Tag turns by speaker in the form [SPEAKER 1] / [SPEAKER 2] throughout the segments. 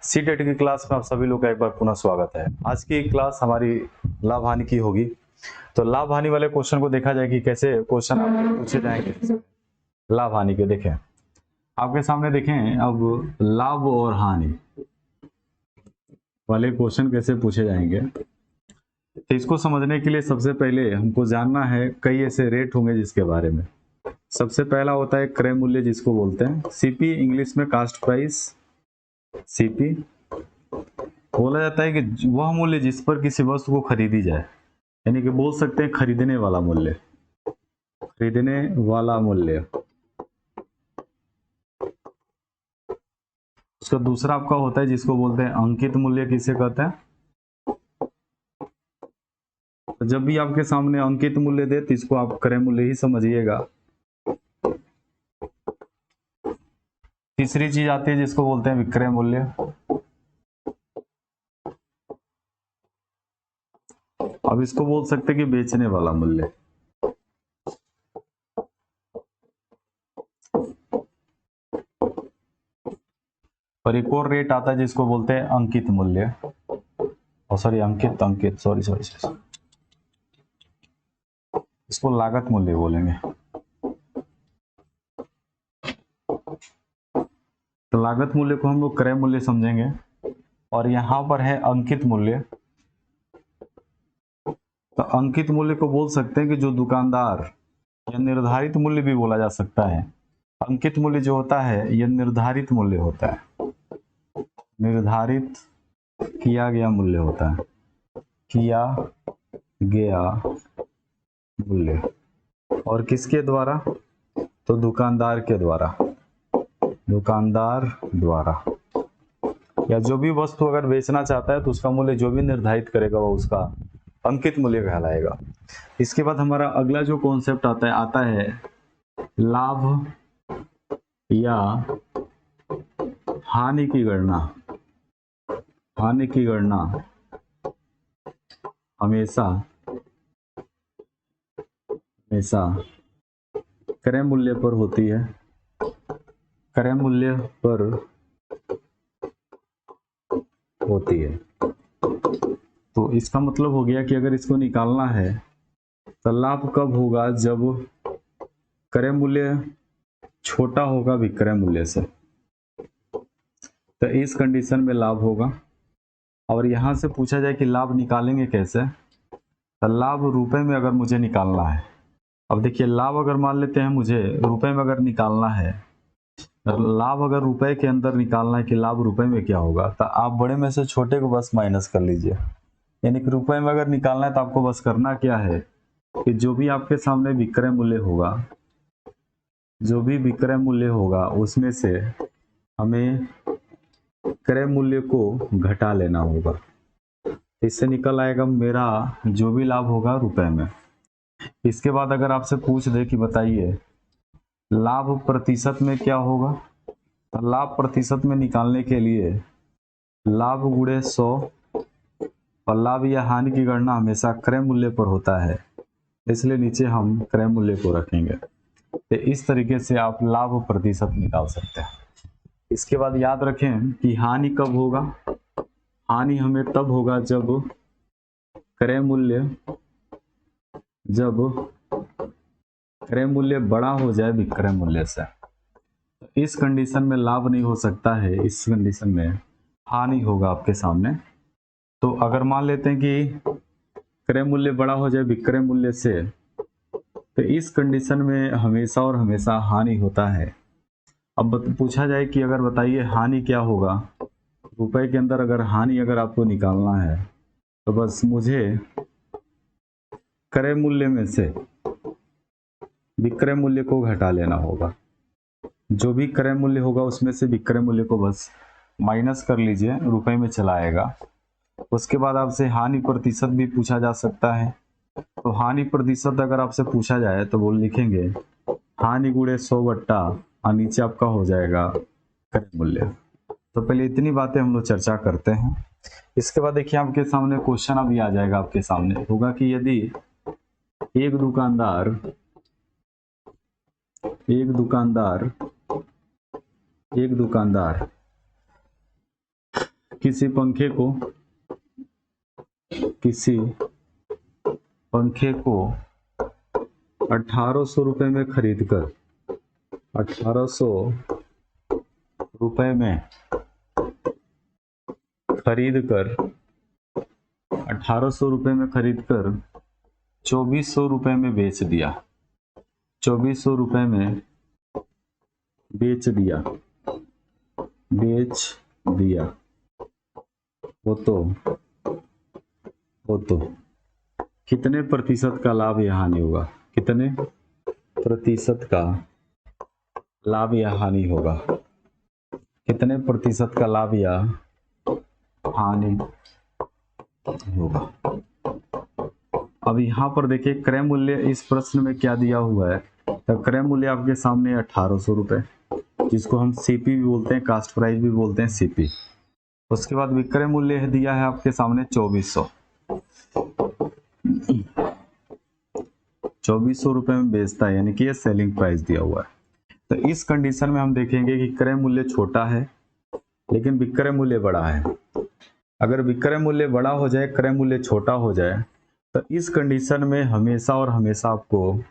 [SPEAKER 1] C TET की class में आप सभी लोग का एक बार पुनः स्वागत है। आज की क्लास हमारी लाभ हानि की होगी। तो लाभ हानि वाले क्वेश्चन को देखा जाए कि कैसे क्वेश्चन आपसे पूछे जाएंगे लाभ हानि के। देखें आपके सामने, देखें अब लाभ और हानि वाले क्वेश्चन कैसे पूछे जाएंगे। तो इसको समझने के लिए सबसे पहले हमको जानना है कई ऐसे रेट होंगे जिसके बारे में। सबसे पहला होता है क्रय मूल्य, जिसको बोलते हैं सीपी, इंग्लिश में कास्ट प्राइस। सीपी बोला जाता है कि वह मूल्य जिस पर किसी वस्तु को खरीदी जाए, यानी कि बोल सकते हैं खरीदने वाला मूल्य। खरीदने वाला मूल्य। उसका दूसरा आपका होता है जिसको बोलते हैं अंकित मूल्य। किसे कहते हैं? तो जब भी आपके सामने अंकित मूल्य दे तो इसको आप क्रय मूल्य ही समझिएगा। तीसरी चीज आती है जिसको बोलते हैं विक्रय मूल्य। अब इसको बोल सकते हैं कि बेचने वाला मूल्य। और एक और रेट आता है जिसको बोलते हैं अंकित मूल्य। सॉरी अंकित सॉरी इसको लागत मूल्य बोलेंगे। तो लागत मूल्य को हम लोग क्रय मूल्य समझेंगे। और यहां पर है अंकित मूल्य। तो अंकित मूल्य को बोल सकते हैं कि जो दुकानदार, या निर्धारित मूल्य भी बोला जा सकता है। अंकित मूल्य जो होता है यह निर्धारित मूल्य होता है। निर्धारित किया गया मूल्य होता है। किया गया मूल्य। और किसके द्वारा? तो दुकानदार के द्वारा। दुकानदार द्वारा। या जो भी वस्तु अगर बेचना चाहता है तो उसका मूल्य जो भी निर्धारित करेगा वो उसका अंकित मूल्य कहलाएगा। इसके बाद हमारा अगला जो कॉन्सेप्ट आता है लाभ या हानि की गणना। हानि की गणना हमेशा क्रय मूल्य पर होती है। क्रय मूल्य पर होती है। तो इसका मतलब हो गया कि अगर इसको निकालना है तो लाभ कब होगा? जब क्रय मूल्य छोटा होगा विक्रय मूल्य से, तो इस कंडीशन में लाभ होगा। और यहां से पूछा जाए कि लाभ निकालेंगे कैसे, तो लाभ रुपए में अगर मुझे निकालना है। अब देखिए लाभ अगर मान लेते हैं मुझे रुपए में अगर निकालना है, लाभ अगर रुपए के अंदर निकालना है कि लाभ रुपए में क्या होगा, तो आप बड़े में से छोटे को बस माइनस कर लीजिए। यानी कि रुपए में अगर निकालना है तो आपको बस करना क्या है कि जो भी आपके सामने विक्रय मूल्य होगा, जो भी विक्रय मूल्य होगा उसमें से हमें क्रय मूल्य को घटा लेना होगा। इससे निकल आएगा मेरा जो भी लाभ होगा रुपए में। इसके बाद अगर आपसे पूछ दे कि बताइए लाभ प्रतिशत में क्या होगा, तो लाभ प्रतिशत में निकालने के लिए लाभ गुणे 100, और लाभ या हानि की गणना हमेशा क्रय मूल्य पर होता है, इसलिए नीचे हम क्रय मूल्य को रखेंगे। तो इस तरीके से आप लाभ प्रतिशत निकाल सकते हैं। इसके बाद याद रखें कि हानि कब होगा? हानि हमें तब होगा जब क्रय मूल्य बड़ा हो जाए विक्रय मूल्य से। इस कंडीशन में लाभ नहीं हो सकता है, इस कंडीशन में हानि होगा आपके सामने। तो अगर मान लेते हैं कि क्रय मूल्य बड़ा हो जाए विक्रय मूल्य से, तो इस कंडीशन में हमेशा और हमेशा हानि होता है। अब पूछा जाए कि अगर बताइए हानि क्या होगा, रुपए के अंदर अगर हानि अगर आपको निकालना है तो बस मुझे क्रय मूल्य में से विक्रय मूल्य को घटा लेना होगा। जो भी क्रय मूल्य होगा उसमें से विक्रय मूल्य को बस माइनस कर लीजिए, रुपए में चला आएगा। उसके बाद आपसे हानि प्रतिशत भी पूछा जा सकता है। तो हानि प्रतिशत अगर आपसे पूछा जाए तो वो लिखेंगे हानि गुणे 100 बट्टा, और नीचे आपका हो जाएगा क्रय मूल्य। तो पहले इतनी बातें हम लोग चर्चा करते हैं। इसके बाद देखिए आपके सामने क्वेश्चन अभी आ जाएगा, आपके सामने होगा कि यदि एक दुकानदार किसी पंखे को 1800 रुपए में खरीद कर 1800 रुपए में खरीद कर 1800 रुपए में खरीद कर 2400 रुपए में बेच दिया। 2400 रुपए में बेच दिया वो तो कितने प्रतिशत का लाभ या हानि होगा? कितने प्रतिशत का लाभ या हानि होगा? कितने प्रतिशत का लाभ या हानि होगा? अब यहाँ पर देखिए क्रय मूल्य इस प्रश्न में क्या दिया हुआ है। तो क्रय मूल्य आपके सामने 1800 रुपए, जिसको हम सीपी भी बोलते हैं, कास्ट प्राइस भी बोलते हैं सीपी। उसके बाद विक्रय मूल्य दिया है आपके सामने 2400। 2400 रुपए में बेचता है, यानी कि ये सेलिंग प्राइस दिया हुआ है। तो इस कंडीशन में हम देखेंगे कि क्रय मूल्य छोटा है लेकिन विक्रय मूल्य बड़ा है। अगर विक्रय मूल्य बड़ा हो जाए, क्रय मूल्य छोटा हो जाए, तो इस कंडीशन में हमेशा और हमेशा आपको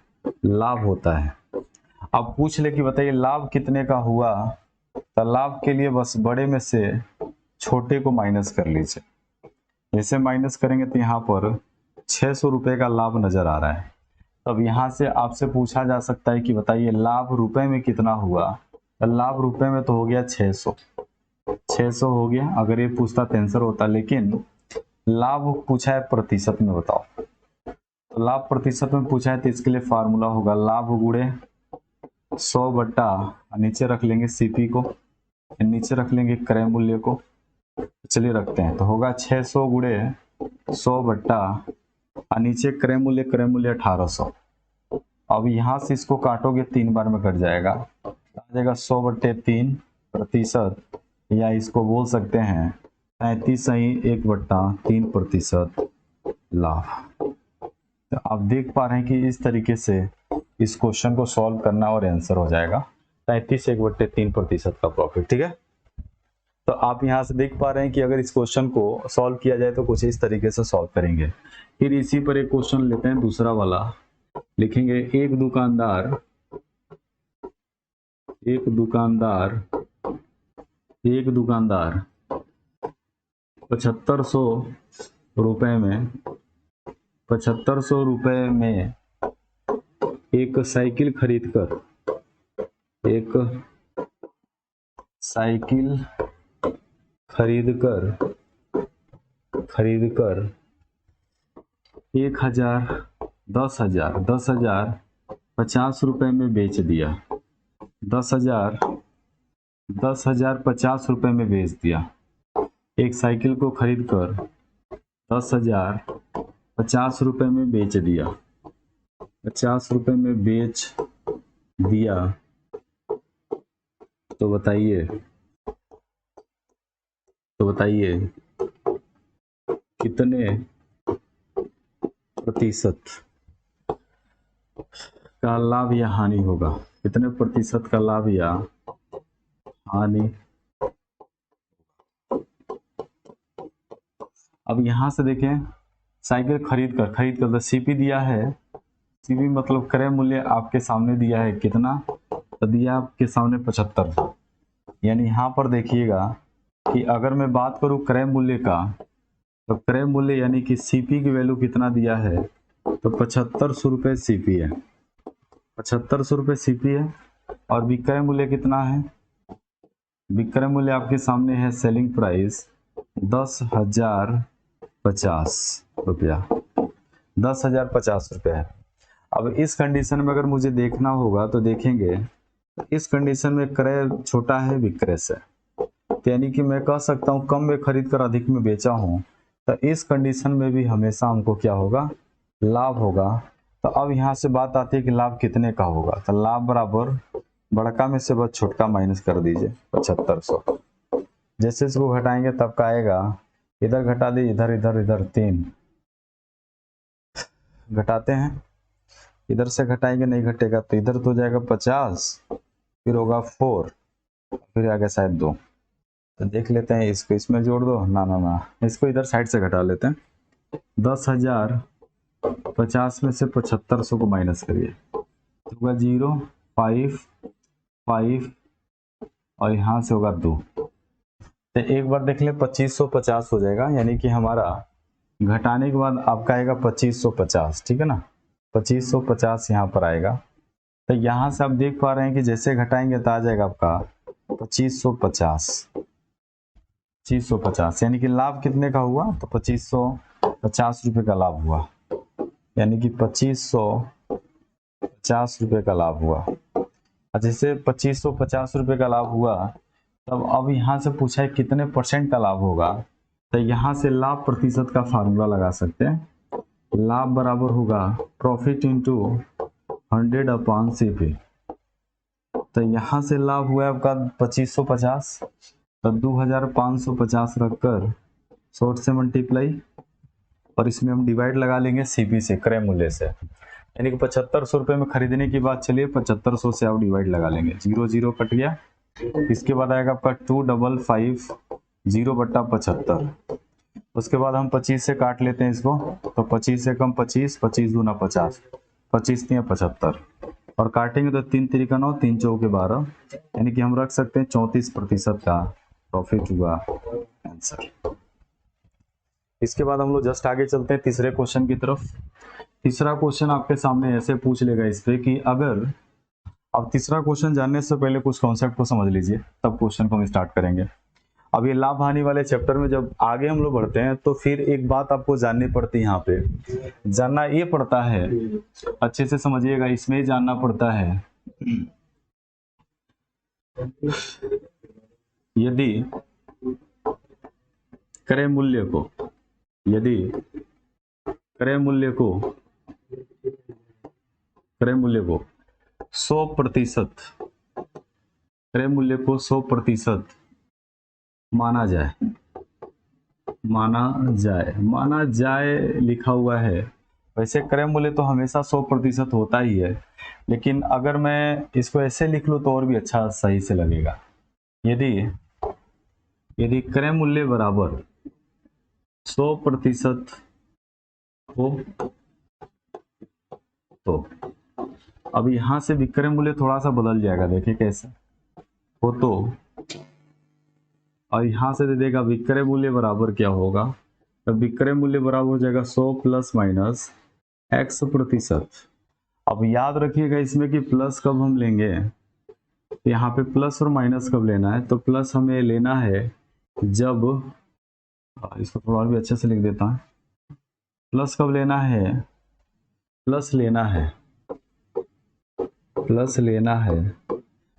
[SPEAKER 1] लाभ होता है। अब पूछ ले कि बताइए लाभ कितने का हुआ, तो लाभ के लिए बस बड़े में से छोटे को माइनस कर लीजिए। जैसे माइनस करेंगे तो यहाँ पर 600 रुपए का लाभ नजर आ रहा है। तब यहाँ से आपसे पूछा जा सकता है कि बताइए लाभ रुपए में कितना हुआ। तो लाभ रुपए में तो हो गया 600 हो गया। अगर ये पूछता तो आंसर होता, लेकिन लाभ पूछा है प्रतिशत में, बताओ। तो लाभ प्रतिशत में पूछा है तो इसके लिए फार्मूला होगा लाभ गुणे 100 बट्टा, नीचे रख लेंगे सीपी को, नीचे रख लेंगे क्रय मूल्य को। चलिए रखते हैं, तो होगा 600 गुणे 100 बट्टा, नीचे क्रय मूल्य 1800। अब यहाँ से इसको काटोगे 3 बार में कट जाएगा, आ जाएगा 100 बट्टे 3 प्रतिशत, या इसको बोल सकते हैं 33.1/3% लाभ। तो आप देख पा रहे हैं कि इस तरीके से इस क्वेश्चन को सॉल्व करना और आंसर हो जाएगा 33.1/3% का प्रॉफिट। ठीक है, तो आप यहाँ से देख पा रहे हैं कि अगर इस क्वेश्चन को सॉल्व किया जाए तो कुछ इस तरीके से सॉल्व करेंगे। फिर इसी पर एक क्वेश्चन लेते हैं, दूसरा वाला लिखेंगे। एक दुकानदार 7500 रुपए में एक साइकिल खरीद कर 10,050 रुपए में बेच दिया। 10,050 रुपए में बेच दिया। एक साइकिल को खरीद कर 10,050 रुपए में बेच दिया। 50 रुपए में बेच दिया, तो बताइए कितने प्रतिशत का लाभ या हानि होगा? कितने प्रतिशत का लाभ या हानि? अब यहां से देखें, साइकिल खरीद कर सीपी दिया है। सीपी मतलब क्रय मूल्य आपके सामने दिया है कितना, तो दिया आपके सामने 75। यानी यहाँ पर देखिएगा कि अगर मैं बात करूं क्रय मूल्य का, तो क्रय मूल्य यानी कि सीपी की वैल्यू कितना दिया है, तो 7500 रुपये सीपी है। 7500 रुपये सीपी है। और विक्रय मूल्य कितना है? विक्रय मूल्य आपके सामने है सेलिंग प्राइस 10,050 रुपया। 10,050 रुपये है। अब इस कंडीशन में अगर मुझे देखना होगा तो देखेंगे, इस कंडीशन में क्रय छोटा है विक्रय से, तो यानी कि मैं कह सकता हूँ कम में खरीद कर अधिक में बेचा हूँ। तो इस कंडीशन में भी हमेशा हमको क्या होगा? लाभ होगा। तो अब यहाँ से बात आती है कि लाभ कितने का होगा। तो लाभ बराबर बड़का में से बस छोटका माइनस कर दीजिए 7500। जैसे इसको घटाएंगे तब का आएगा, इधर घटा दीजिए, इधर 3 घटाते हैं, इधर से घटाएंगे नहीं घटेगा, तो इधर तो जाएगा 50, फिर होगा 4, फिर आगे शायद 2। तो देख लेते हैं, इसको इसमें जोड़ दो, ना ना ना, इसको इधर साइड से घटा लेते हैं। 10,050 में से 7500 को माइनस करिए तो होगा 0, 5, 5 और यहाँ से होगा 2। तो एक बार देख ले 2550 हो जाएगा, यानी कि हमारा घटाने के बाद आपका आएगा 2550, ठीक है ना। 2550 यहाँ पर आएगा। तो यहाँ से आप देख पा रहे हैं कि जैसे घटाएंगे तो आ जाएगा आपका 2550, यानी कि लाभ कितने का हुआ, तो 2550 रुपये का लाभ हुआ, यानी कि 2550 रुपये का लाभ हुआ। जैसे 2550 रुपये का लाभ हुआ, तब अब यहाँ से पूछा है कितने परसेंट का लाभ होगा, तो यहाँ से लाभ प्रतिशत का फार्मूला लगा सकते हैं। लाभ बराबर होगा प्रॉफिट इंटू 100/CP। तो यहाँ से लाभ हुआ है आपका 2550, तो 2550 रखकर 100 से मल्टीप्लाई, और इसमें हम डिवाइड लगा लेंगे CP से, क्रय मूल्य से, यानी कि 7500 रुपये में खरीदने की बात, चलिए 7500 से आप डिवाइड लगा लेंगे, 0 0 कट गया। इसके बाद आएगा आपका 2550/75। उसके बाद हम 25 से काट लेते हैं इसको, तो 25 से कम 25, 25 दूना 50, 25 3 75, और काटेंगे तो 3 3 9, 3 4 12, यानी कि हम रख सकते हैं 34% का प्रॉफिट हुआ आंसर। इसके बाद हम लोग जस्ट आगे चलते हैं तीसरे क्वेश्चन की तरफ। तीसरा क्वेश्चन आपके सामने ऐसे पूछ लेगा इस पे कि अगर, अब तीसरा क्वेश्चन जानने से पहले कुछ कॉन्सेप्ट को समझ लीजिए, तब क्वेश्चन को हम स्टार्ट करेंगे। अब ये लाभ हानि वाले चैप्टर में जब आगे हम लोग बढ़ते हैं तो फिर एक बात आपको जाननी पड़ती है, यहाँ पे जानना ये पड़ता है, अच्छे से समझिएगा, इसमें जानना पड़ता है यदि क्रय मूल्य को, यदि क्रय मूल्य को 100%, क्रय मूल्य को 100% माना जाए लिखा हुआ है। वैसे क्रय मूल्य तो हमेशा 100% होता ही है, लेकिन अगर मैं इसको ऐसे लिख लूँ तो और भी अच्छा सही से लगेगा। यदि क्रय मूल्य बराबर 100% हो, तो अब यहां से विक्रय मूल्य थोड़ा सा बदल जाएगा, देखिए कैसे हो, तो और यहां से दे देगा विक्रय मूल्य बराबर क्या होगा, तो विक्रय मूल्य बराबर हो जाएगा 100 प्लस माइनस x%। अब याद रखिएगा इसमें कि प्लस कब हम लेंगे, यहाँ पे प्लस और माइनस कब लेना है, तो प्लस हमें लेना है जब, इसको थोड़ा और भी अच्छे से लिख देता हूं, प्लस कब लेना है, प्लस लेना है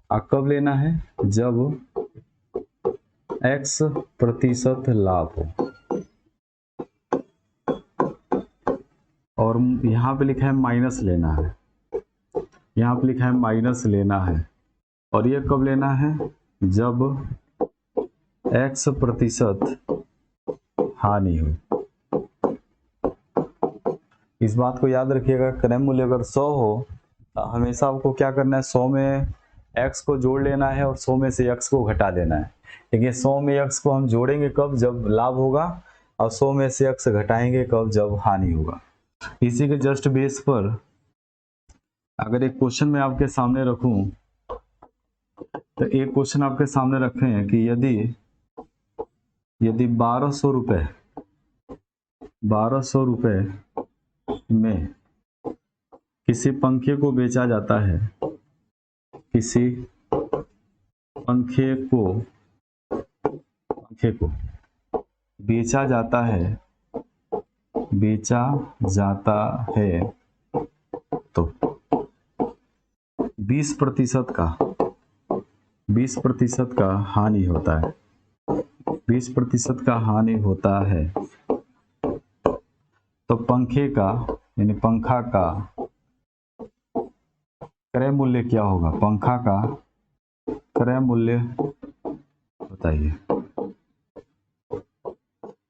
[SPEAKER 1] और कब लेना है, जब x% लाभ हो। और यहाँ पे लिखा है माइनस लेना है, यहाँ पे लिखा है माइनस लेना है, और ये कब लेना है, जब x% हानि हो। इस बात को याद रखिएगा, क्रय मूल्य अगर 100 हो तो हमेशा आपको क्या करना है, 100 में x को जोड़ लेना है और 100 में से x को घटा देना है। देखिए 100 में x को हम जोड़ेंगे कब, जब लाभ होगा, और 100 में से x घटाएंगे कब, जब हानि होगा। इसी के जस्ट बेस पर अगर एक क्वेश्चन मैं आपके सामने रखूं, तो एक क्वेश्चन आपके सामने रखे हैं कि यदि 1200 रुपए में किसी पंखे को बेचा जाता है, किसी पंखे को बेचा जाता है तो 20% का हानि होता है, 20% का हानि होता है, तो पंखे का यानी पंखा का क्रय मूल्य क्या होगा, पंखा का क्रय मूल्य बताइए।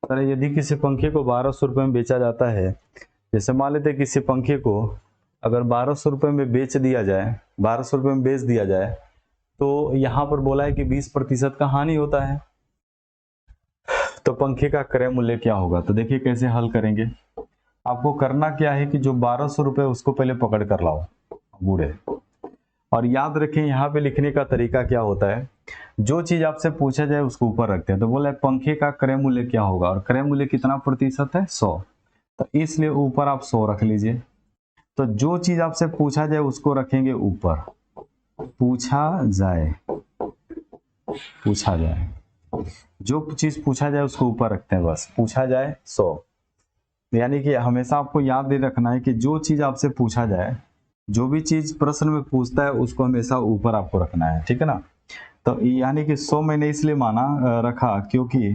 [SPEAKER 1] सर यदि किसी पंखे को 1200 रुपये में बेचा जाता है, जैसे मान लेते किसी पंखे को अगर 1200 रुपये में बेच दिया जाए, 1200 रुपये में बेच दिया जाए, तो यहाँ पर बोला है कि 20% का हानि होता है। तो पंखे का क्रय मूल्य क्या होगा। तो देखिए कैसे हल करेंगे। आपको करना क्या है कि जो 1200 रुपये उसको पहले पकड़ कर लाओ बूढ़े, और याद रखें यहाँ पे लिखने का तरीका क्या होता है, जो चीज आपसे पूछा जाए उसको ऊपर रखते हैं। तो बोला पंखे का क्रय मूल्य क्या होगा, और क्रय मूल्य कितना प्रतिशत है 100, तो इसलिए ऊपर आप 100 रख लीजिए। तो जो चीज आपसे पूछा जाए उसको रखेंगे ऊपर, पूछा जाए जो चीज पूछा जाए उसको ऊपर रखते हैं, बस पूछा जाए 100। यानी कि हमेशा आपको याद रखना है कि जो चीज आपसे पूछा जाए, जो भी चीज प्रश्न में पूछता है उसको हमेशा ऊपर आपको रखना है, ठीक है ना। तो यानी कि 100 मैंने इसलिए रखा क्योंकि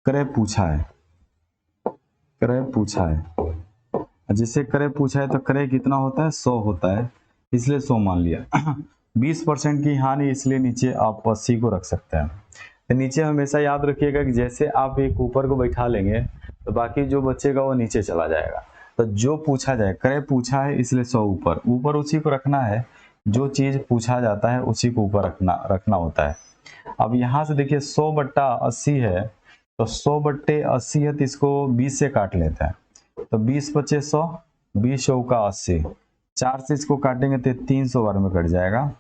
[SPEAKER 1] क्रय पूछा है, जिससे क्रय पूछा है तो क्रय कितना होता है 100 होता है, इसलिए 100 मान लिया। 20% की हानि, इसलिए नीचे आप 80 को रख सकते हैं। तो नीचे हमेशा याद रखिएगा कि जैसे आप एक ऊपर को बैठा लेंगे तो बाकी जो बचेगा वो नीचे चला जाएगा। तो जो पूछा जाए, क्रय पूछा है इसलिए 100 ऊपर उसी को रखना है, जो चीज पूछा जाता है उसी को ऊपर रखना होता है। अब यहाँ से देखिए 100/80 है, तो 100/80 है तो इसको 20 से काट लेते हैं, तो 20 बचे 100, 20 चौका 80, 4 से इसको काटेंगे तो 300 बार में कट जाएगा।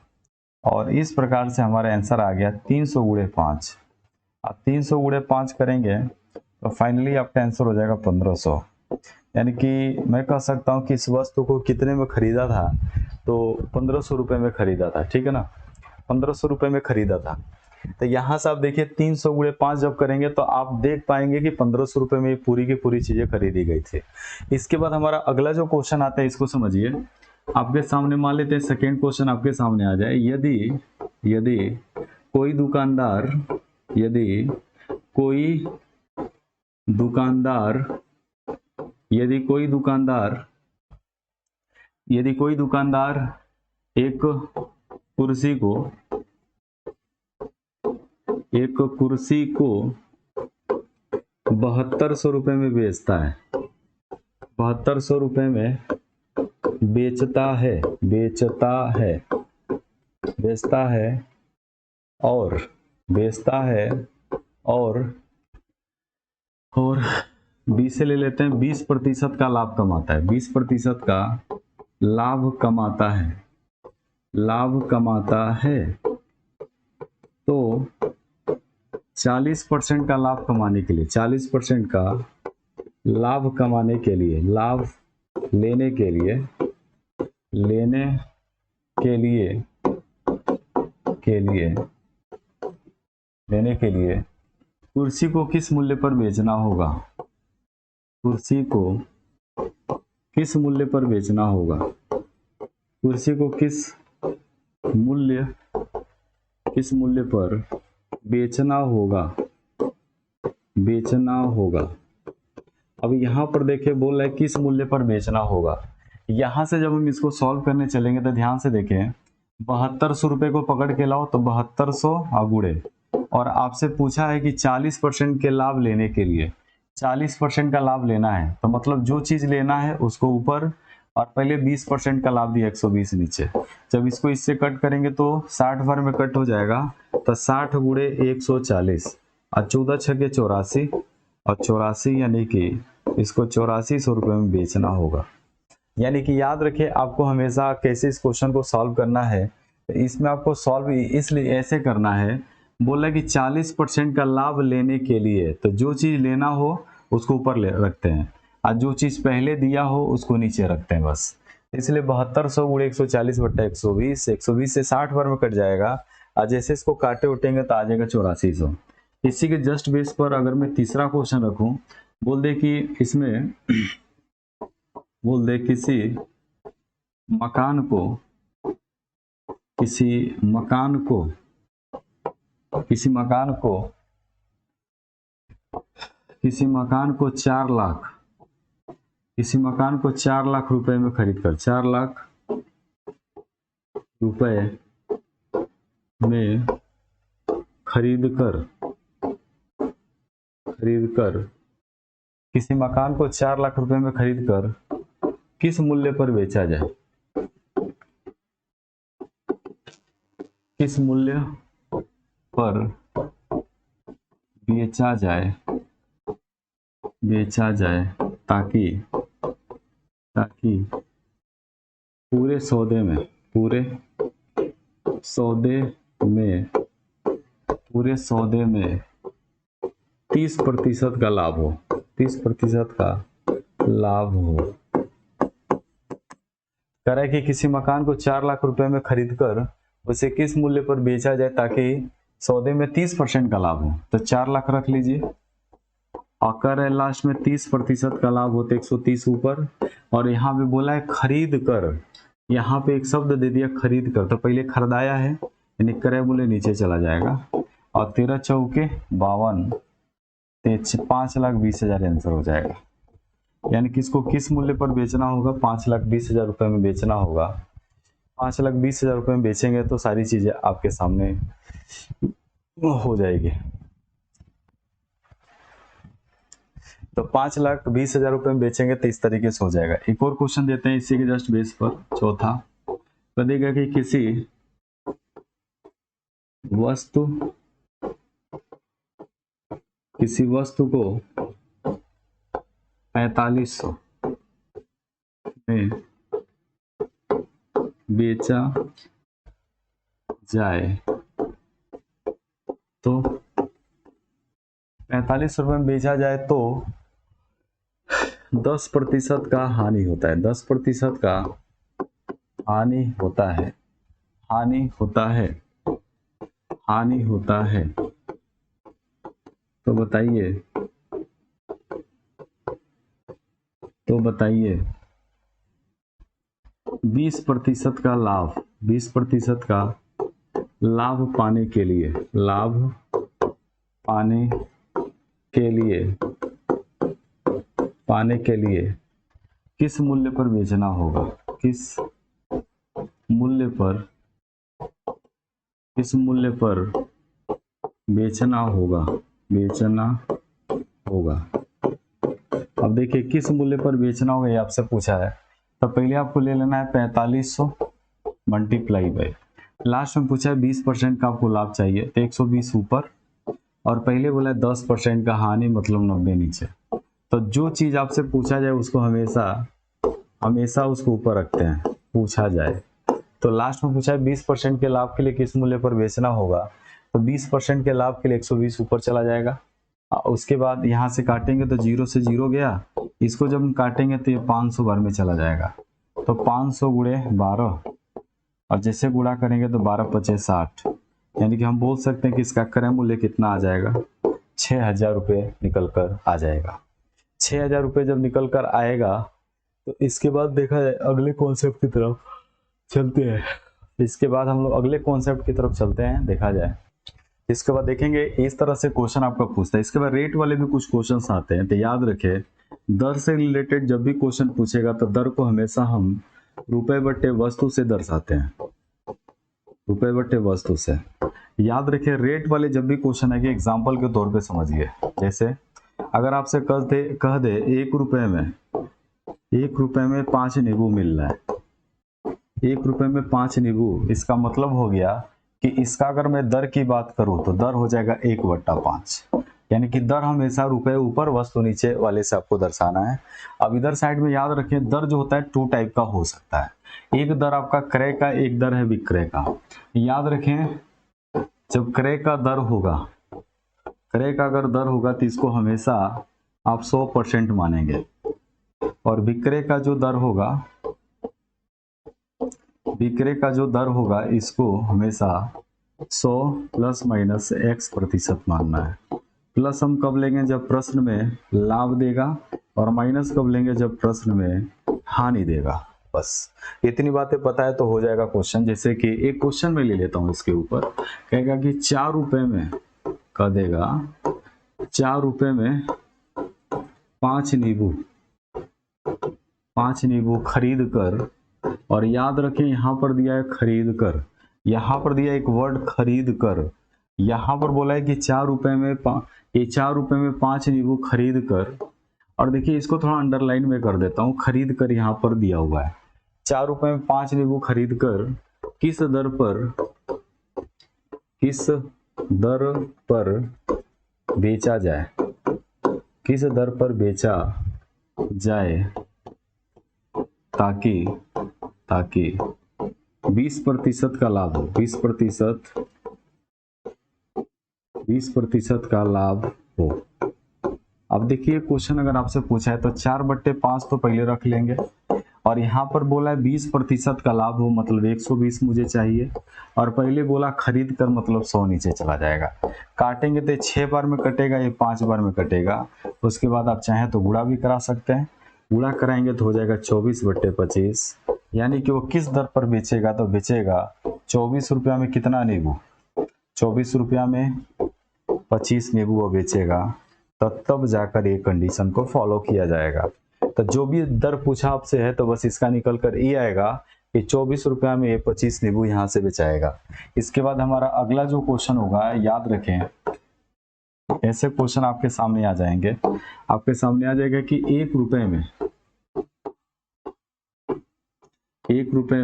[SPEAKER 1] और इस प्रकार से हमारा आंसर आ गया 300 × 5। अब 300 × 5 करेंगे तो फाइनली आपका आंसर हो जाएगा 1500। यानी कि मैं कह सकता हूँ कि इस वस्तु को कितने में खरीदा था, तो 1500 रुपये में खरीदा था, ठीक है ना, 1500 रुपये में खरीदा था। तो यहाँ से आप देखिए 300 × 5 जब करेंगे तो आप देख पाएंगे कि 1500 रुपये में पूरी की पूरी चीजें खरीदी गई थी। इसके बाद हमारा अगला जो क्वेश्चन आता है इसको समझिए। आपके सामने मान लेते हैं सेकेंड क्वेश्चन आपके सामने आ जाए। यदि कोई दुकानदार एक कुर्सी को 7200 रुपये में बेचता है, 7200 रुपये में बेचता है और 20 से ले लेते हैं, 20% का लाभ कमाता है, 20% का लाभ कमाता है। तो 40% का लाभ कमाने के लिए, 40% का लाभ कमाने के लिए, लाभ लेने के लिए कुर्सी को किस मूल्य पर बेचना होगा, कुर्सी को किस मूल्य पर बेचना होगा, कुर्सी को किस मूल्य पर बेचना होगा। अब यहाँ पर देखिए बोल रहा है किस मूल्य पर बेचना होगा। यहाँ से जब हम इसको सॉल्व करने चलेंगे तो ध्यान से देखें, 7200 रुपये को पकड़ के लाओ तो 7200 गुणे, और आपसे पूछा है कि 40% के लाभ लेने के लिए 40% का लाभ लेना है, तो मतलब जो चीज लेना है उसको ऊपर, और पहले 20% का लाभ दिया 120 नीचे। जब इसको इससे कट करेंगे तो 60 बार में कट हो जाएगा, तो 60 × 140 और 14 छके 84, और 84 यानी कि इसको 8400 रुपये में बेचना होगा। यानी कि याद रखिए आपको हमेशा कैसे इस क्वेश्चन को सॉल्व करना है। इसमें आपको सॉल्व इसलिए ऐसे करना है, बोला कि 40% का लाभ लेने के लिए, तो जो चीज लेना हो उसको ऊपर रखते हैं, और जो चीज पहले दिया हो उसको नीचे रखते हैं बस। इसलिए 7200 × 140/120, 120 से 60 बार में कट जाएगा, और जैसे इसको काटे उठेंगे तो आ जाएगा 8400। इसी के जस्ट बेस पर अगर मैं तीसरा क्वेश्चन रखूं, बोल दे कि इसमें किसी मकान को 4 लाख रुपए में खरीद कर 4 लाख रुपए में खरीद कर किसी मकान को 4 लाख रुपए में खरीद कर किस मूल्य पर बेचा जाए, किस मूल्य पर बेचा जाए बेचा जाए ताकि पूरे सौदे में 30% का लाभ हो, 30% का लाभ हो। कह रहा है कि किसी मकान को 4 लाख रुपए में खरीदकर उसे किस मूल्य पर बेचा जाए ताकि सौदे में 30% का लाभ हो। तो 4 लाख रख लीजिए और कह रहे लास्ट में 30% का लाभ होते 130 ऊपर, और यहाँ पे बोला है खरीद कर, यहाँ पे एक शब्द दे दिया खरीद कर, तो पहले खरीदाया है यानी क्रय मूल्य नीचे चला जाएगा और 13 चौके 52, 5,20,000 आंसर हो जाएगा। यानी कि इसको किस मूल्य पर बेचना होगा, 5,20,000 रुपए में बेचना होगा। 5,20,000 रुपए में बेचेंगे तो सारी चीजें आपके सामने हो जाएगी। तो 5,20,000 रुपए में बेचेंगे तो इस तरीके से हो जाएगा। एक और क्वेश्चन देते हैं इसी के जस्ट बेस पर, चौथा बताइएगा कि किसी वस्तु को 4500 में बेचा जाए तो 45 रुपए में बेचा जाए तो 10% का हानि होता है, 10% का हानि होता है। तो बताइए 20% का लाभ, 20% का लाभ पाने के लिए किस मूल्य पर बेचना होगा, किस मूल्य पर बेचना होगा। अब देखिए किस मूल्य पर बेचना होगा ये आपसे पूछा है, तो पहले आपको ले लेना है 4500 मल्टीप्लाई बाय, लास्ट में पूछा है 20% का आपको लाभ चाहिए तो 120 ऊपर, और पहले बोला है 10% का हानि मतलब 90 नीचे। तो जो चीज आपसे पूछा जाए उसको हमेशा उसको ऊपर रखते हैं, पूछा जाए। तो लास्ट में पूछा है 20% के लाभ के लिए किस मूल्य पर बेचना होगा, तो 20% के लाभ के लिए 120 ऊपर चला जाएगा। उसके बाद यहाँ से काटेंगे तो 0 से 0 गया, इसको जब हम काटेंगे तो ये 500 बार में चला जाएगा। तो 500 गुणे 12 और जैसे गुणा करेंगे तो 12 पचे 60, यानी कि हम बोल सकते हैं कि इसका क्रय मूल्य कितना आ जाएगा, 6,000 रुपये निकल कर आ जाएगा। 6,000 रुपये जब निकल कर आएगा तो इसके बाद देखा जाए अगले कॉन्सेप्ट की तरफ चलते हैं। इसके बाद हम लोग अगले कॉन्सेप्ट की तरफ चलते हैं, देखा जाए। इसके बाद देखेंगे इस तरह से क्वेश्चन आपका पूछता है। इसके बाद रेट वाले भी कुछ क्वेश्चन आते हैं, तो याद रखें दर से रिलेटेड जब भी क्वेश्चन पूछेगा तो दर को हमेशा हम रुपए बट्टे वस्तु से दर्शाते हैं, रुपए बट्टे वस्तु से। याद रखिए रेट वाले जब भी क्वेश्चन आएंगे एग्जाम्पल के तौर पे समझिए। जैसे अगर आपसे कह दे 1 रुपए में 5 नींबू मिल रहा है, 1 रुपए में 5 नींबू, इसका मतलब हो गया कि इसका अगर मैं दर की बात करूं तो दर हो जाएगा 1/5, यानी कि दर हमेशा रुपए ऊपर वस्तु नीचे वाले से आपको दर्शाना है। अब इधर साइड में याद रखें दर जो होता है 2 टाइप का हो सकता है, एक दर आपका क्रय का, एक दर है विक्रय का। याद रखें जब क्रय का दर होगा, क्रय का अगर दर होगा तो इसको हमेशा आप 100% मानेंगे, और विक्रय का जो दर होगा इसको हमेशा 100 प्लस माइनस x% मानना है। प्लस हम कब लेंगे जब प्रश्न में लाभ देगा, और माइनस कब लेंगे जब प्रश्न में हानि देगा। बस इतनी बातें पता है तो हो जाएगा क्वेश्चन। जैसे कि एक क्वेश्चन में ले लेता हूं, इसके ऊपर कहेगा कि 4 रुपए में कह देगा 4 रुपए में 5 नींबू खरीद कर, और याद रखें यहां पर दिया है खरीद कर, यहां पर दिया एक वर्ड खरीद कर, यहां पर बोला है कि 4 रुपए में 5 नींबू खरीद कर। और देखिए इसको थोड़ा अंडरलाइन में कर देता हूं, खरीद कर यहां पर दिया हुआ है 4 रुपए में 5 नींबू खरीद कर किस दर पर बेचा जाए, किस दर पर बेचा जाए ताकि 20% का लाभ हो, 20% का लाभ हो। अब देखिए क्वेश्चन अगर आपसे पूछा है तो 4/5 तो पहले रख लेंगे, और यहाँ पर बोला है 20% का लाभ हो, मतलब 120 मुझे चाहिए, और पहले बोला खरीद कर, मतलब 100 नीचे चला जाएगा। काटेंगे तो 6 बार में कटेगा, ये 5 बार में कटेगा। उसके बाद आप चाहें तो गुणा भी करा सकते हैं, गुणा कराएंगे तो हो जाएगा 24/25, यानी कि वो किस दर पर बेचेगा, तो बेचेगा 24 रुपया में कितना नींबू, 24 रुपया में 25 नींबू वो बेचेगा, तब जाकर ये कंडीशन को फॉलो किया जाएगा। तो जो भी दर पूछा आपसे है तो बस इसका निकल कर ये आएगा कि 24 रुपया में ये 25 नींबू यहाँ से बेचाएगा। इसके बाद हमारा अगला जो क्वेश्चन होगा, याद रखें ऐसे क्वेश्चन आपके सामने आ जाएंगे, आपके सामने आ जाएगा कि 1 रुपए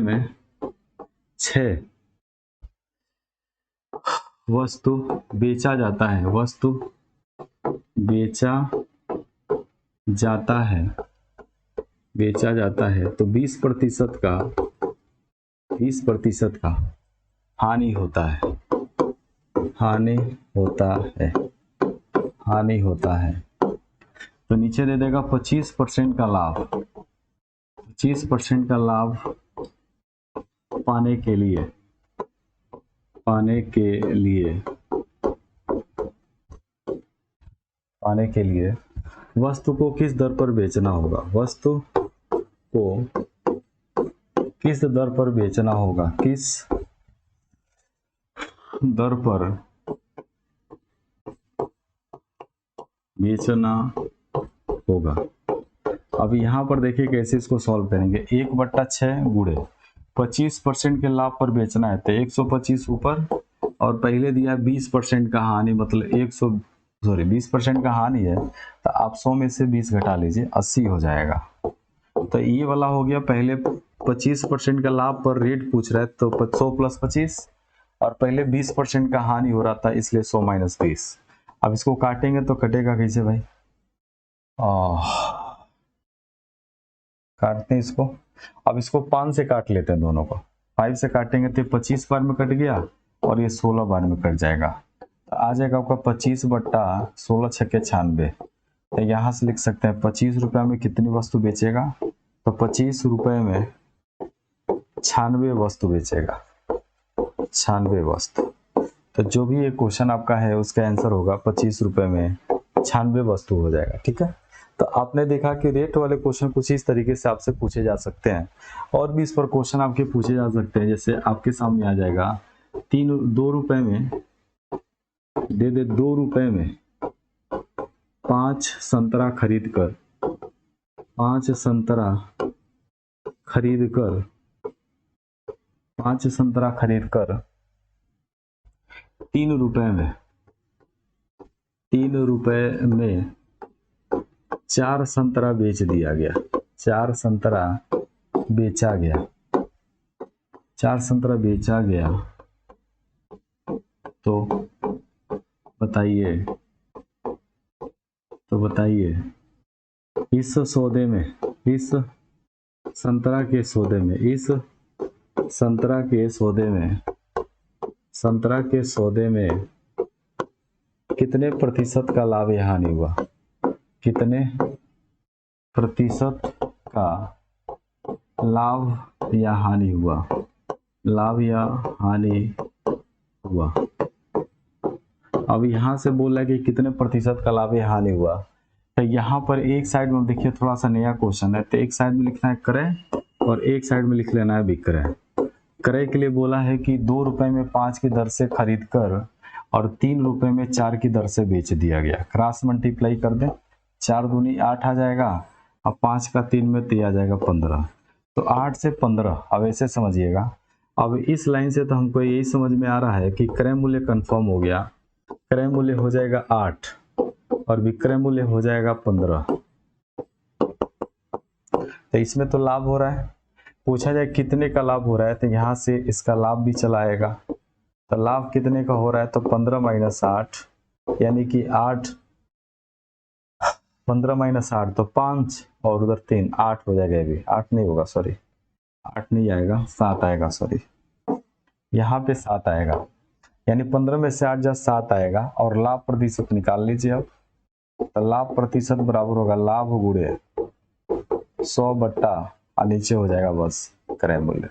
[SPEAKER 1] में 6 वस्तु बेचा जाता है, वस्तु बेचा जाता है तो 20% का हानि होता है। तो नीचे दे देगा 25% का लाभ, 25% का लाभ पाने के लिए वस्तु को किस दर पर बेचना होगा, वस्तु को किस दर पर बेचना होगा, किस दर पर बेचना होगा। अब यहाँ पर देखिए कैसे इसको सॉल्व करेंगे। 1/6 गुणे 25% के लाभ पर बेचना है तो 125 ऊपर, और पहले दिया 20% का हानि, मतलब 20% का हानि है तो आप 100 में से 20 घटा लीजिए, 80 हो जाएगा। तो ये वाला हो गया, पहले 25% का लाभ पर रेट पूछ रहा है तो 100 + 25, और पहले 20% का हानि हो रहा था इसलिए 100 - 20। अब इसको काटेंगे तो कटेगा कैसे भाई, काटते हैं इसको। अब इसको 5 से काट लेते हैं, दोनों को 5 से काटेंगे तो 25 बार में कट गया और ये 16 बार में कट जाएगा, तो आ जाएगा आपका 25/16 × 6 = 96। तो यहाँ से लिख सकते हैं 25 रुपया में कितनी वस्तु बेचेगा, तो 25 रुपये में 96 वस्तु बेचेगा, 96 वस्तु। तो जो भी ये क्वेश्चन आपका है उसका आंसर होगा 25 रुपये में 96 वस्तु हो जाएगा। ठीक है, तो आपने देखा कि रेट वाले क्वेश्चन कुछ इस तरीके से आपसे पूछे जा सकते हैं, और भी इस पर क्वेश्चन आपके पूछे जा सकते हैं। जैसे आपके सामने आ जाएगा 2 रुपए में दे दे 2 रुपए में 5 संतरा खरीद कर 5 संतरा खरीद कर 3 रुपए में 4 संतरा बेच दिया गया, 4 संतरा बेचा गया, तो बताइए इस संतरा के सौदे में कितने प्रतिशत का लाभ या हानि हुआ, कितने प्रतिशत का लाभ या हानि हुआ। अब यहाँ से बोल रहा है कि कितने प्रतिशत का लाभ या हानि हुआ, तो यहाँ पर एक साइड में देखिए थोड़ा सा नया क्वेश्चन है, तो एक साइड में लिखना है क्रय और एक साइड में लिख लेना है विक्रय। क्रय के लिए बोला है कि 2 रुपए में 5 की दर से खरीद कर और 3 रुपए में 4 की दर से बेच दिया गया। क्रॉस मल्टीप्लाई कर दें, 4 दूनी 8 आ जाएगा, अब 5 का 3 में तो आ जाएगा 15, तो 8 से 15। अब ऐसे समझिएगा, अब इस लाइन से तो हमको यही समझ में आ रहा है कि क्रय मूल्य कंफर्म हो गया, क्रय मूल्य हो जाएगा 8 और विक्रय मूल्य हो जाएगा 15। तो इसमें तो लाभ हो रहा है, पूछा जाए कितने का लाभ हो रहा है, तो यहाँ से इसका लाभ भी चला आएगा। तो लाभ कितने का हो रहा है, तो 15 - 8 यानी कि 8 15 माइनस 8 तो 5 और उधर 3, 8 हो जाएगा। अभी 8 नहीं होगा, सॉरी 8 नहीं आएगा, 7 आएगा, सॉरी यहाँ पे 7 आएगा। यानी 15 में से 8 जा 7 आएगा। और लाभ प्रतिशत निकाल लीजिए अब। तो लाभ प्रतिशत बराबर होगा लाभ गुणे 100 बट्टा और नीचे हो जाएगा बस क्रय मूल्य।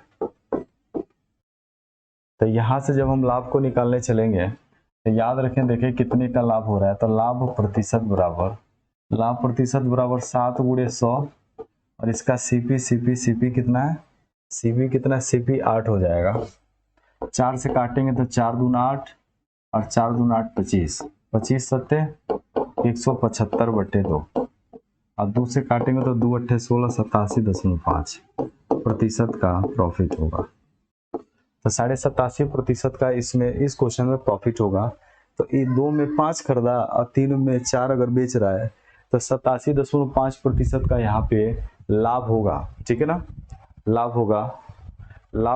[SPEAKER 1] तो यहाँ से जब हम लाभ को निकालने चलेंगे तो याद रखें, देखें कितने का लाभ हो रहा है। तो लाभ प्रतिशत बराबर 7 गुणे 100 और इसका सीपी कितना है, सीपी 8 हो जाएगा। 4 से काटेंगे तो 4 दूना 8 और 4 दूना 8 25, 25 सत्ते 175 बट्टे 2 और 2 से काटेंगे तो 2 अट्ठे 16, 87.5 प्रतिशत का प्रॉफिट होगा। तो 87.5% का इसमें इस क्वेश्चन में प्रॉफिट होगा। तो 2 में 5 खरीदा और 3 में 4 अगर बेच रहा है तो 87.5% का यहाँ पे लाभ होगा। ठीक है ना, लाभ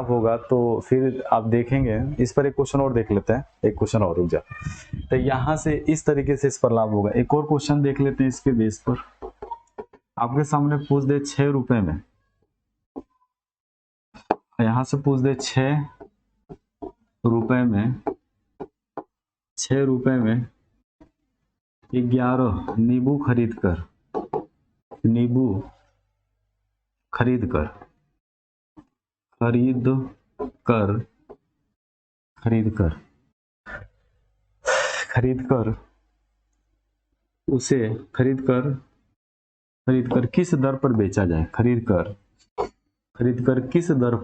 [SPEAKER 1] होगा। तो फिर आप देखेंगे, इस पर एक क्वेश्चन और देख लेते हैं, एक क्वेश्चन और रुक जा। तो यहाँ से इस तरीके से इस पर लाभ होगा। एक और क्वेश्चन देख लेते हैं इसके बेस पर। आपके सामने पूछ दे 6 रुपए में, यहाँ से पूछ दे 6 रुपए में 11 नींबू खरीद कर उसे खरीद कर किस दर पर बेचा जाए। खरीद कर किस दर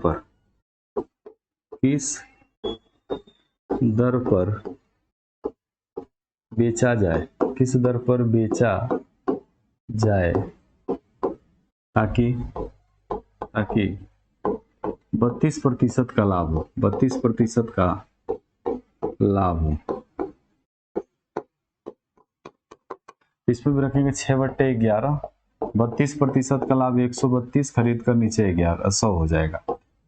[SPEAKER 1] पर बेचा जाए ताकि 32% का लाभ हो, 32% का लाभ हो। इसमें भी रखेंगे 6/11, 32% का लाभ 132 खरीद कर नीचे 100 हो जाएगा।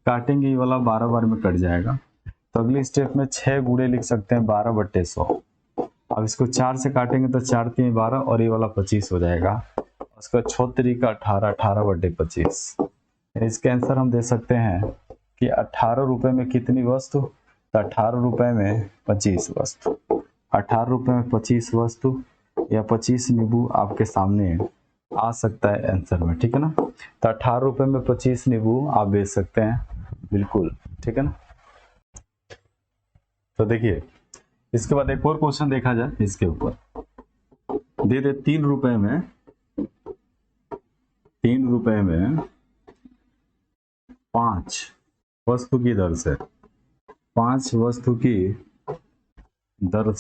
[SPEAKER 1] काटेंगे ये वाला 12 बार में कट जाएगा। तो अगली स्टेप में 6 गुणे लिख सकते हैं 12/100। अब इसको 4 से काटेंगे तो 4 3 12 और ये वाला 25 हो जाएगा। उसका 6 तरीका 18, 18/25। इसके आंसर हम दे सकते हैं कि 18 रुपए में कितनी वस्तु, तो 18 रुपए में 25 वस्तु। 18 रुपए में 25 वस्तु या 25 नींबू आपके सामने आ सकता है आंसर में। ठीक है ना, तो 18 रुपए में 25 नींबू आप बेच सकते हैं, बिल्कुल। ठीक है ना, तो देखिए इसके बाद एक और क्वेश्चन देखा जाए। इसके ऊपर दे दे 3 रुपए में 5 वस्तु की दर से 5 वस्तु की दर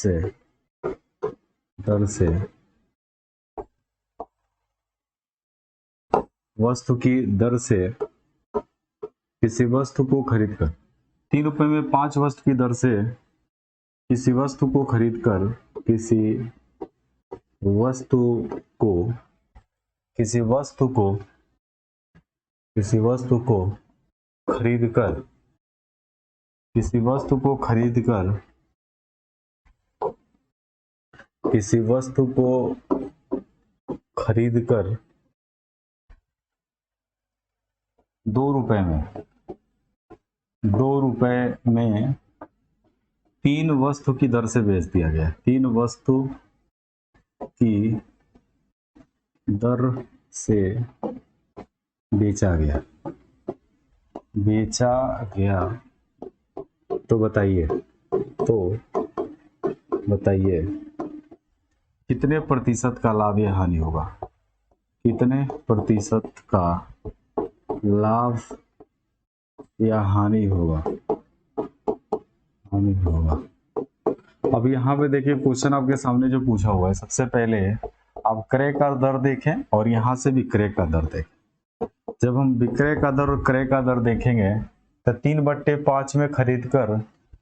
[SPEAKER 1] से किसी वस्तु को खरीद कर 3 रुपए में 5 वस्तु की दर से किसी वस्तु को खरीद कर दो रुपए में 3 वस्तु की दर से बेच दिया गया। 3 वस्तु की दर से बेचा गया तो बताइए कितने प्रतिशत का लाभ या हानि होगा। कितने प्रतिशत का लाभ या हानि होगा। अब यहाँ पे देखिए क्वेश्चन आपके सामने जो पूछा हुआ है, सबसे पहले आप क्रय का दर देखें और यहाँ से विक्रय का दर देखें। जब हम विक्रय का दर और क्रय का दर देखेंगे तो 3/5 में खरीद कर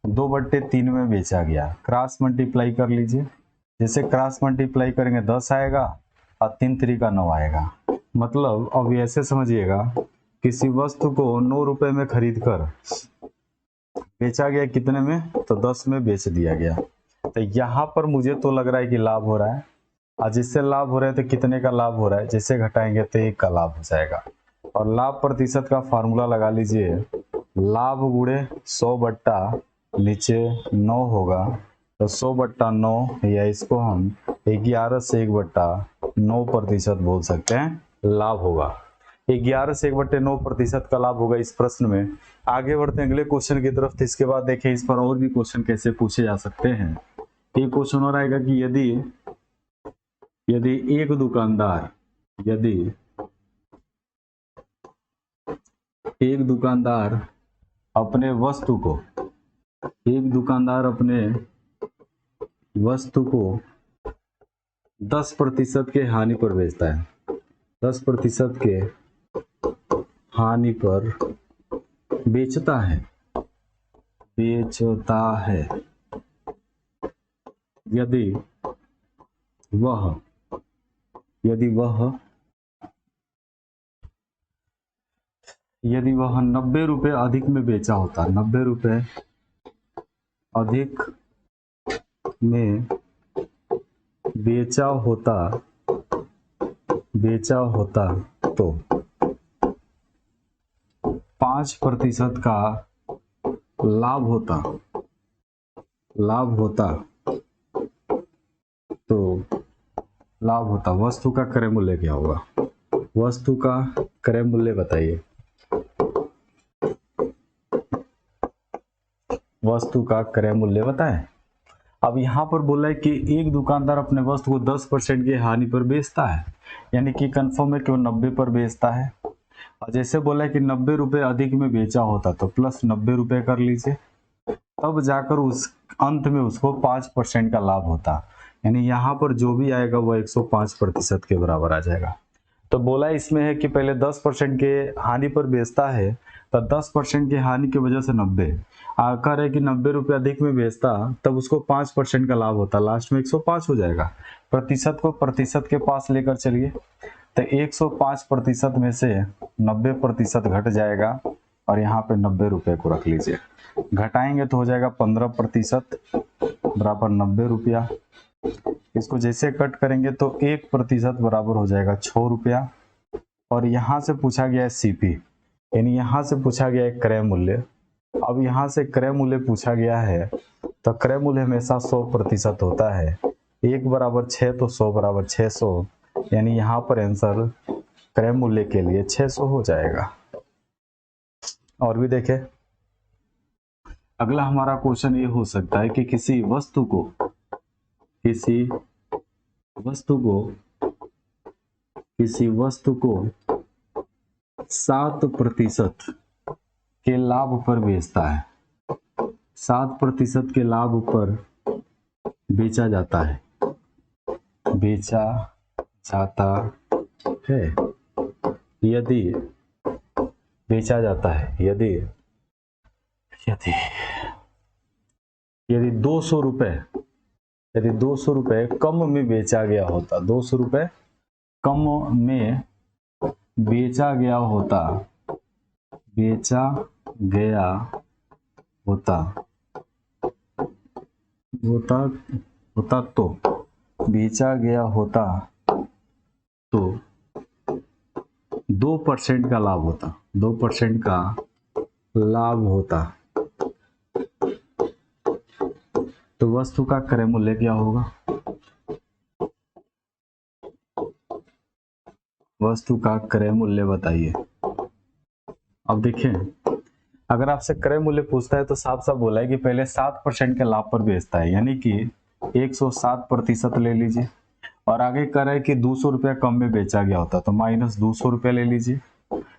[SPEAKER 1] 2/3 में बेचा गया। क्रॉस मल्टीप्लाई कर लीजिए। जैसे क्रॉस मल्टीप्लाई करेंगे 10 आएगा और 3 3 9 आएगा। मतलब अब ऐसे समझिएगा, किसी वस्तु को 9 रुपए में खरीद कर बेचा गया कितने में, तो 10 में बेच दिया गया। तो यहाँ पर मुझे तो लग रहा है कि लाभ हो रहा है। और जिससे लाभ हो रहा है तो कितने का लाभ हो रहा है, जिससे घटाएंगे तो 1 का लाभ हो जाएगा। और लाभ प्रतिशत का फार्मूला लगा लीजिए, लाभ गुणे 100 बट्टा नीचे 9 होगा, तो 100 बट्टा 9 या इसको हम 11 से 1/9% बोल सकते हैं लाभ होगा। 11 से 1/9% का लाभ होगा इस प्रश्न में। आगे बढ़ते हैं अगले क्वेश्चन की तरफ। तो इसके बाद देखें इस पर और भी क्वेश्चन कैसे पूछे जा सकते हैं। एक क्वेश्चन और आएगा कि यदि एक दुकानदार अपने वस्तु को 10% के हानि पर बेचता है, 10% के हानि पर बेचता है, यदि वह 90 रुपए अधिक में बेचा होता, 90 रुपए अधिक में बेचा होता तो 5% का लाभ होता। वस्तु का क्रय मूल्य क्या होगा? वस्तु का क्रय मूल्य बताइए। वस्तु का क्रय मूल्य बताएं। अब यहाँ पर बोला है कि एक दुकानदार अपने वस्तु को 10% की हानि पर बेचता है, यानी कि कंफर्म है कि वो 90 पर बेचता है। और जैसे बोला है कि 90 रुपए अधिक में बेचा होता तो प्लस 90 रुपए कर लीजिए, तब जाकर उस अंत में उसको 5% का लाभ होता, यानी यहाँ पर जो भी आएगा वो 105% के बराबर आ जाएगा। तो बोला इसमें है कि पहले 10% के हानि पर बेचता है, तो 10% की हानि की वजह से 90 आकर है कि 90 रुपये अधिक में बेचता तब उसको 5% का लाभ होता, लास्ट में 105 हो जाएगा। प्रतिशत को प्रतिशत के पास लेकर चलिए, तो 105% में से 90% घट जाएगा और यहाँ पे 90 रुपये को रख लीजिए। घटाएंगे तो हो जाएगा 15% बराबर 90 रुपया। इसको जैसे कट करेंगे तो 1% बराबर हो जाएगा 6 रुपया। और यहाँ से पूछा गया है सीपी, यानी यहाँ से पूछा गया है क्रय मूल्य। अब यहाँ से क्रय मूल्य पूछा गया है तो क्रय मूल्य हमेशा 100% होता है। 1 बराबर 6 तो 100 बराबर 600, यानी यहाँ पर आंसर क्रय मूल्य के लिए 600 हो जाएगा। और भी देखें, अगला हमारा क्वेश्चन ये हो सकता है कि किसी वस्तु को 7% के लाभ पर बेचता है, 7% के लाभ पर बेचा जाता है, यदि बेचा जाता है, यदि 200 रुपए कम में बेचा गया होता, 200 रुपए कम में बेचा गया होता तो 2% का लाभ होता, 2% का लाभ होता, तो वस्तु का क्रय मूल्य क्या होगा? वस्तु का क्रय मूल्य बताइए। अब देखें, अगर आपसे क्रय मूल्य पूछता है तो साफ साफ बोला है कि पहले 7% के लाभ पर बेचता है, यानी कि 107% ले लीजिए। और आगे कह रहा है कि 200 रुपया कम में बेचा गया होता तो माइनस 200 रुपया ले लीजिए।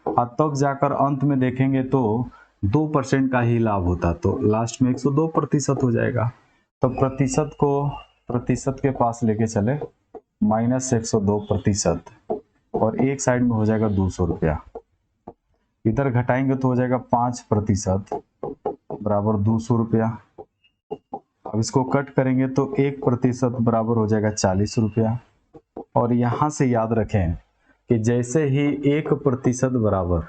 [SPEAKER 1] और तब जाकर अंत में देखेंगे तो 2% का ही लाभ होता, तो लास्ट में 102% हो जाएगा। तो प्रतिशत को प्रतिशत के पास लेके चले, माइनस 102%, और एक साइड में हो जाएगा 200 रुपया। इधर घटाएंगे तो हो जाएगा 5% बराबर 200 रुपया। अब इसको कट करेंगे तो 1% बराबर हो जाएगा 40 रुपया। और यहाँ से याद रखें कि जैसे ही 1% बराबर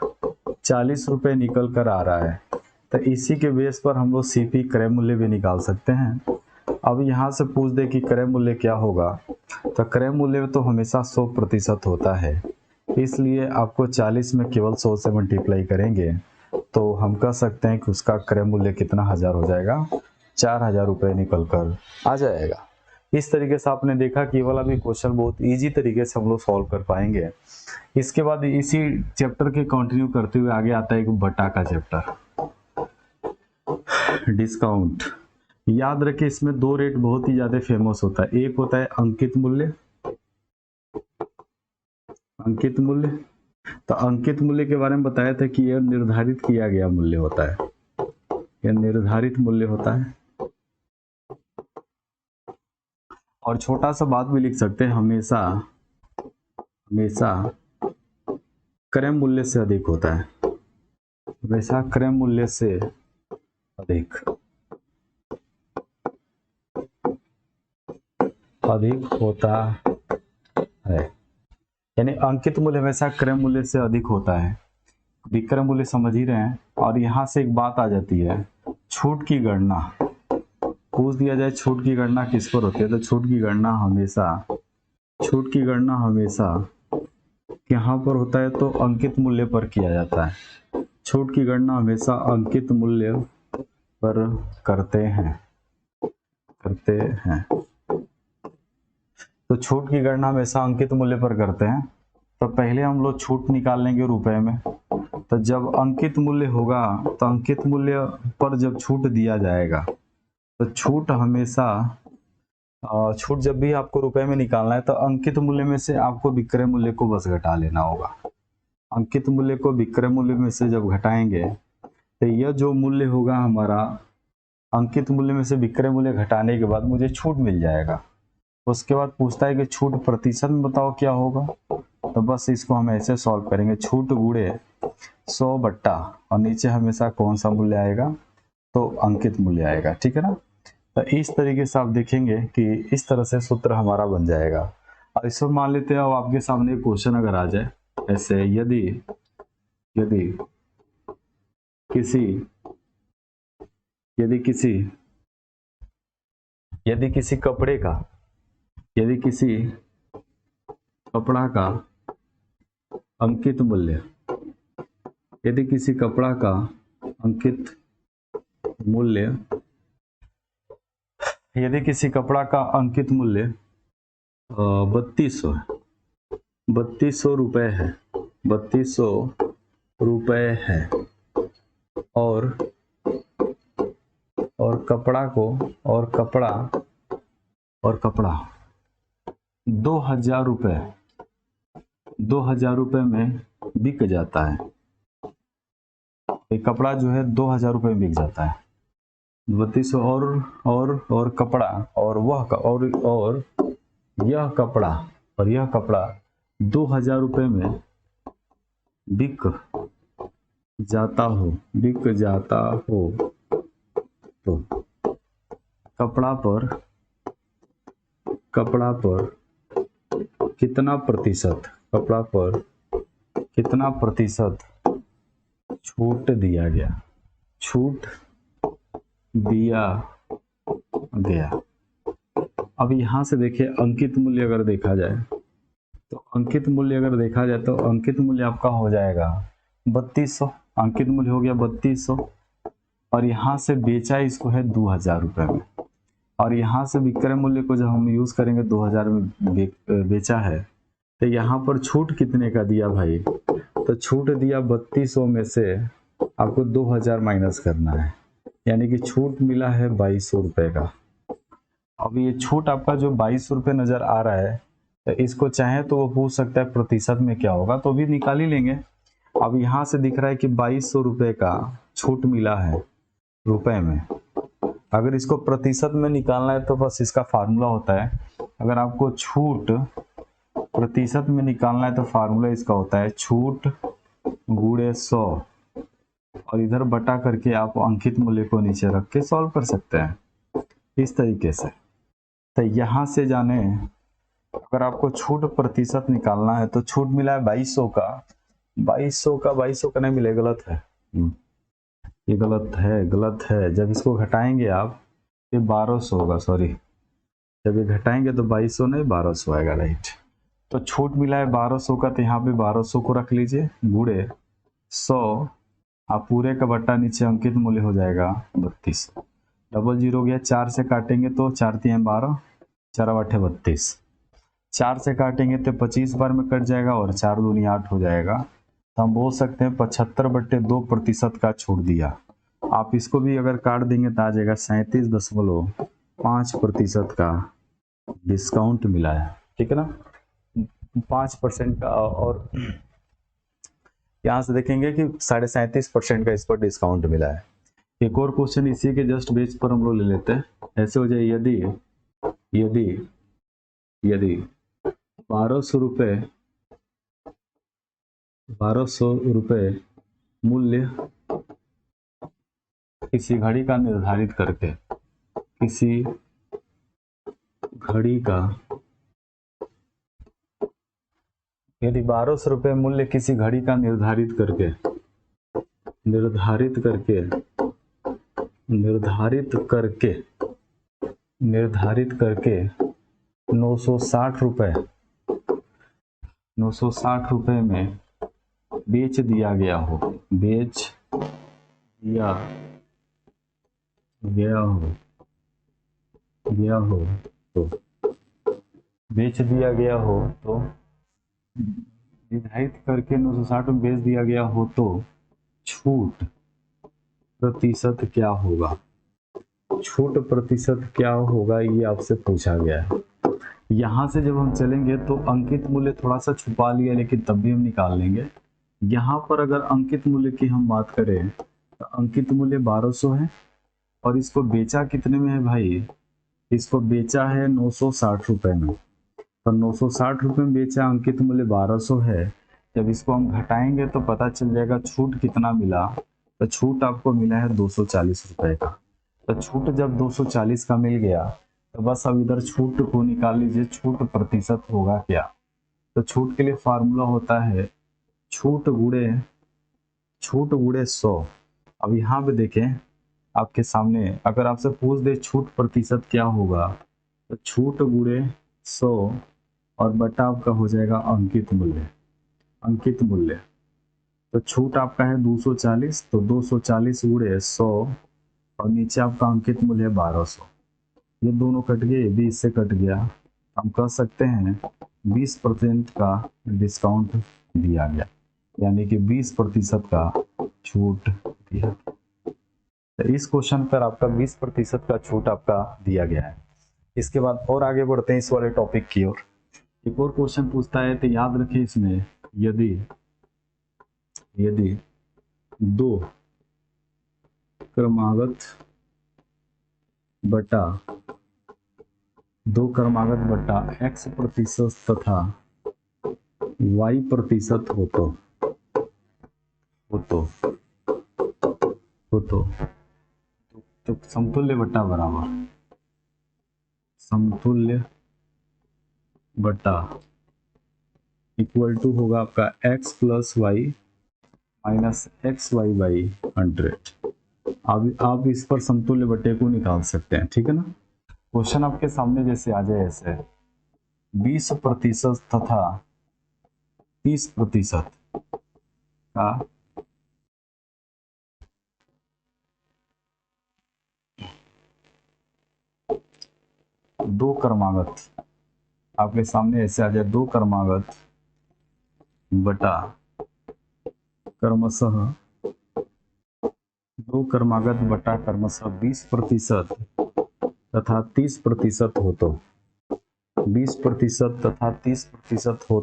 [SPEAKER 1] 40 रुपये निकल कर आ रहा है, तो इसी के बेस पर हम लोग सीपी क्रय मूल्य भी निकाल सकते हैं। अब यहाँ से पूछ दे कि क्रय मूल्य क्या होगा, तो क्रय मूल्य तो हमेशा 100% होता है, इसलिए आपको 40 में केवल 100 से मल्टीप्लाई करेंगे तो हम कह सकते हैं कि उसका क्रय मूल्य कितना हजार हो जाएगा, 4000 रुपये निकल कर आ जाएगा। इस तरीके से आपने देखा कि ये वाला भी क्वेश्चन बहुत इजी तरीके से हम लोग सॉल्व कर पाएंगे। इसके बाद इसी चैप्टर के कंटिन्यू करते हुए आगे आता है एक बटा का चैप्टर, डिस्काउंट। याद रखिए इसमें दो रेट बहुत ही ज्यादा फेमस होता है, एक होता है अंकित मूल्य, अंकित मूल्य। तो अंकित मूल्य के बारे में बताया था कि यह निर्धारित किया गया मूल्य होता है, यह निर्धारित मूल्य होता है। और छोटा सा बात भी लिख सकते हैं, हमेशा हमेशा क्रय मूल्य से अधिक होता है, हमेशा क्रय मूल्य से अधिक होता है। यानी अंकित मूल्य हमेशा क्रय मूल्य से अधिक होता है, विक्रय मूल्य समझ ही रहे हैं। और यहाँ से एक बात आ जाती है, छूट की गणना पूछ दिया जाए, छूट की गणना किस पर होती है, तो छूट की गणना हमेशा यहाँ पर होता है तो अंकित मूल्य पर किया जाता है। छूट की गणना हमेशा अंकित मूल्य पर करते हैं। तो छूट की गणना हमेशा अंकित मूल्य पर करते हैं। तो पहले हम लोग छूट निकाल लेंगे रुपए में। तो जब अंकित मूल्य होगा तो अंकित मूल्य पर जब छूट दिया जाएगा तो छूट हमेशा छूट जब भी आपको रुपए में निकालना है तो अंकित मूल्य में से आपको विक्रय मूल्य को बस घटा लेना होगा। अंकित मूल्य को विक्रय मूल्य में से जब घटाएंगे तो यह जो मूल्य होगा हमारा, अंकित मूल्य में से विक्रय मूल्य घटाने के बाद मुझे छूट मिल जाएगा। उसके बाद पूछता है कि छूट प्रतिशत में बताओ क्या होगा, तो बस इसको हम ऐसे सॉल्व करेंगे, छूट गुणे 100 बट्टा और नीचे हमेशा कौन सा मूल्य आएगा, तो अंकित मूल्य आएगा। ठीक है ना। तो इस तरीके से आप देखेंगे कि इस तरह से सूत्र हमारा बन जाएगा। और इसको मान लेते हैं, अब आपके सामने क्वेश्चन अगर आ जाए ऐसे, यदि किसी कपड़े का, यदि किसी कपड़ा का अंकित मूल्य, यदि किसी कपड़ा का अंकित मूल्य, यदि किसी कपड़ा का अंकित मूल्य 3200 रुपए है, 3200 रुपए है, और कपड़ा 2000 रुपए में बिक जाता है। ये कपड़ा जो है 2000 रुपए में बिक जाता है। 3200 और कपड़ा और यह कपड़ा 2000 रुपए में बिक जाता हो, तो कपड़ा पर कितना प्रतिशत छूट दिया गया। अब यहाँ से देखिए अंकित मूल्य अगर देखा जाए तो अंकित मूल्य आपका हो जाएगा 3200, अंकित मूल्य हो गया 3200, और यहाँ से बेचा इसको है 2000 रुपए में, और यहाँ से विक्रय मूल्य को जब हम यूज करेंगे 2000 में बेचा है, तो यहाँ पर छूट कितने का दिया भाई, तो छूट दिया 3200 में से आपको 2000 माइनस करना है, यानी कि छूट मिला है 2200 रुपए का। अब ये छूट आपका जो 2200 रुपये नजर आ रहा है, तो इसको चाहे तो वो पूछ सकता है प्रतिशत में क्या होगा, तो भी निकाल ही लेंगे। अब यहाँ से दिख रहा है कि 2200 रुपये का छूट मिला है रुपए में। अगर इसको प्रतिशत में निकालना है तो बस इसका फार्मूला होता है, अगर आपको छूट प्रतिशत में निकालना है तो फार्मूला इसका होता है छूट गुणे 100, और इधर बटा करके आप अंकित मूल्य को नीचे रख के सॉल्व कर सकते हैं इस तरीके से। तो यहाँ से जाने, अगर आपको छूट प्रतिशत निकालना है तो छूट मिला है 2200 का, 2200 का नहीं मिले, गलत है, ये गलत है। जब इसको घटाएंगे आप, ये 1200 होगा, सॉरी जब ये घटाएंगे तो 2200 नहीं 1200 आएगा, राइट। तो छूट मिला है 1200 का, तो यहाँ पे 1200 को रख लीजिए गुणे 100, आप पूरे का बट्टा नीचे अंकित मूल्य हो जाएगा 32। डबल जीरो हो गया, 4 से काटेंगे तो 4 3 12, 4 8 32, 4 से काटेंगे तो 25 बार में कट जाएगा और 4 दूनी 8 हो जाएगा। तो हम बोल सकते हैं 75/2% का छूट दिया। आप इसको भी अगर काट देंगे तो आ जाएगा 37.5% का डिस्काउंट मिला है, ठीक है ना, 5% का। और यहाँ से देखेंगे कि 37.5% का इस पर डिस्काउंट मिला है। एक और क्वेश्चन इसी के जस्ट बेस पर हम लोग ले लेते हैं। ऐसे हो जाए, यदि यदि यदि 1200 रुपये मूल्य किसी घड़ी का निर्धारित करके, किसी घड़ी का, यदि 1200 रुपये मूल्य किसी घड़ी का निर्धारित करके 960 रुपये में बेच दिया गया हो, तो निर्धारित करके 960 में बेच दिया गया हो तो छूट प्रतिशत क्या होगा? छूट प्रतिशत क्या होगा, ये आपसे पूछा गया है। यहाँ से जब हम चलेंगे तो अंकित मूल्य थोड़ा सा छुपा लिया, लेकिन तब भी हम निकाल लेंगे। यहाँ पर अगर अंकित मूल्य की हम बात करें तो अंकित मूल्य 1200 है, और इसको बेचा कितने में है भाई? इसको बेचा है 960 रुपए में, तो 960 रुपए में बेचा, अंकित मूल्य 1200 है। जब इसको हम घटाएंगे तो पता चल जाएगा छूट कितना मिला। तो छूट आपको मिला है 240 रुपए का। तो छूट जब 240 का मिल गया तो बस अब इधर छूट को निकाल लीजिए, छूट प्रतिशत होगा क्या? तो छूट के लिए फार्मूला होता है छूट गुणे 100। अब यहाँ पे देखें आपके सामने, अगर आपसे पूछ दे छूट प्रतिशत क्या होगा, तो छूट गुणे 100 और बटा आपका हो जाएगा अंकित मूल्य। तो छूट आपका है 240, तो 240 गुणे 100 और नीचे आपका अंकित मूल्य है 1200। ये दोनों कट गए, 20 से कट गया। हम कह सकते हैं 20% का डिस्काउंट दिया गया, यानी कि 20% का छूट दिया। तो इस क्वेश्चन पर आपका 20% का छूट आपका दिया गया है। इसके बाद और आगे बढ़ते हैं इस वाले टॉपिक की ओर। एक और क्वेश्चन पूछता है, तो याद रखिए इसमें, यदि 2 क्रमागत बटा x प्रतिशत तथा y प्रतिशत हो तो समतुल्य बटा इक्वल टू होगा आपका x plus y minus x y by 100। अब आप इस पर समतुल्य बट्टे को निकाल सकते हैं, ठीक है ना। क्वेश्चन आपके सामने जैसे आ जाए ऐसे 20% तथा 30% का दो क्रमागत आपके सामने ऐसे आ जाए, 2 क्रमागत बटा क्रमशः 20% तथा 30% हो तो 20% तथा 30% हो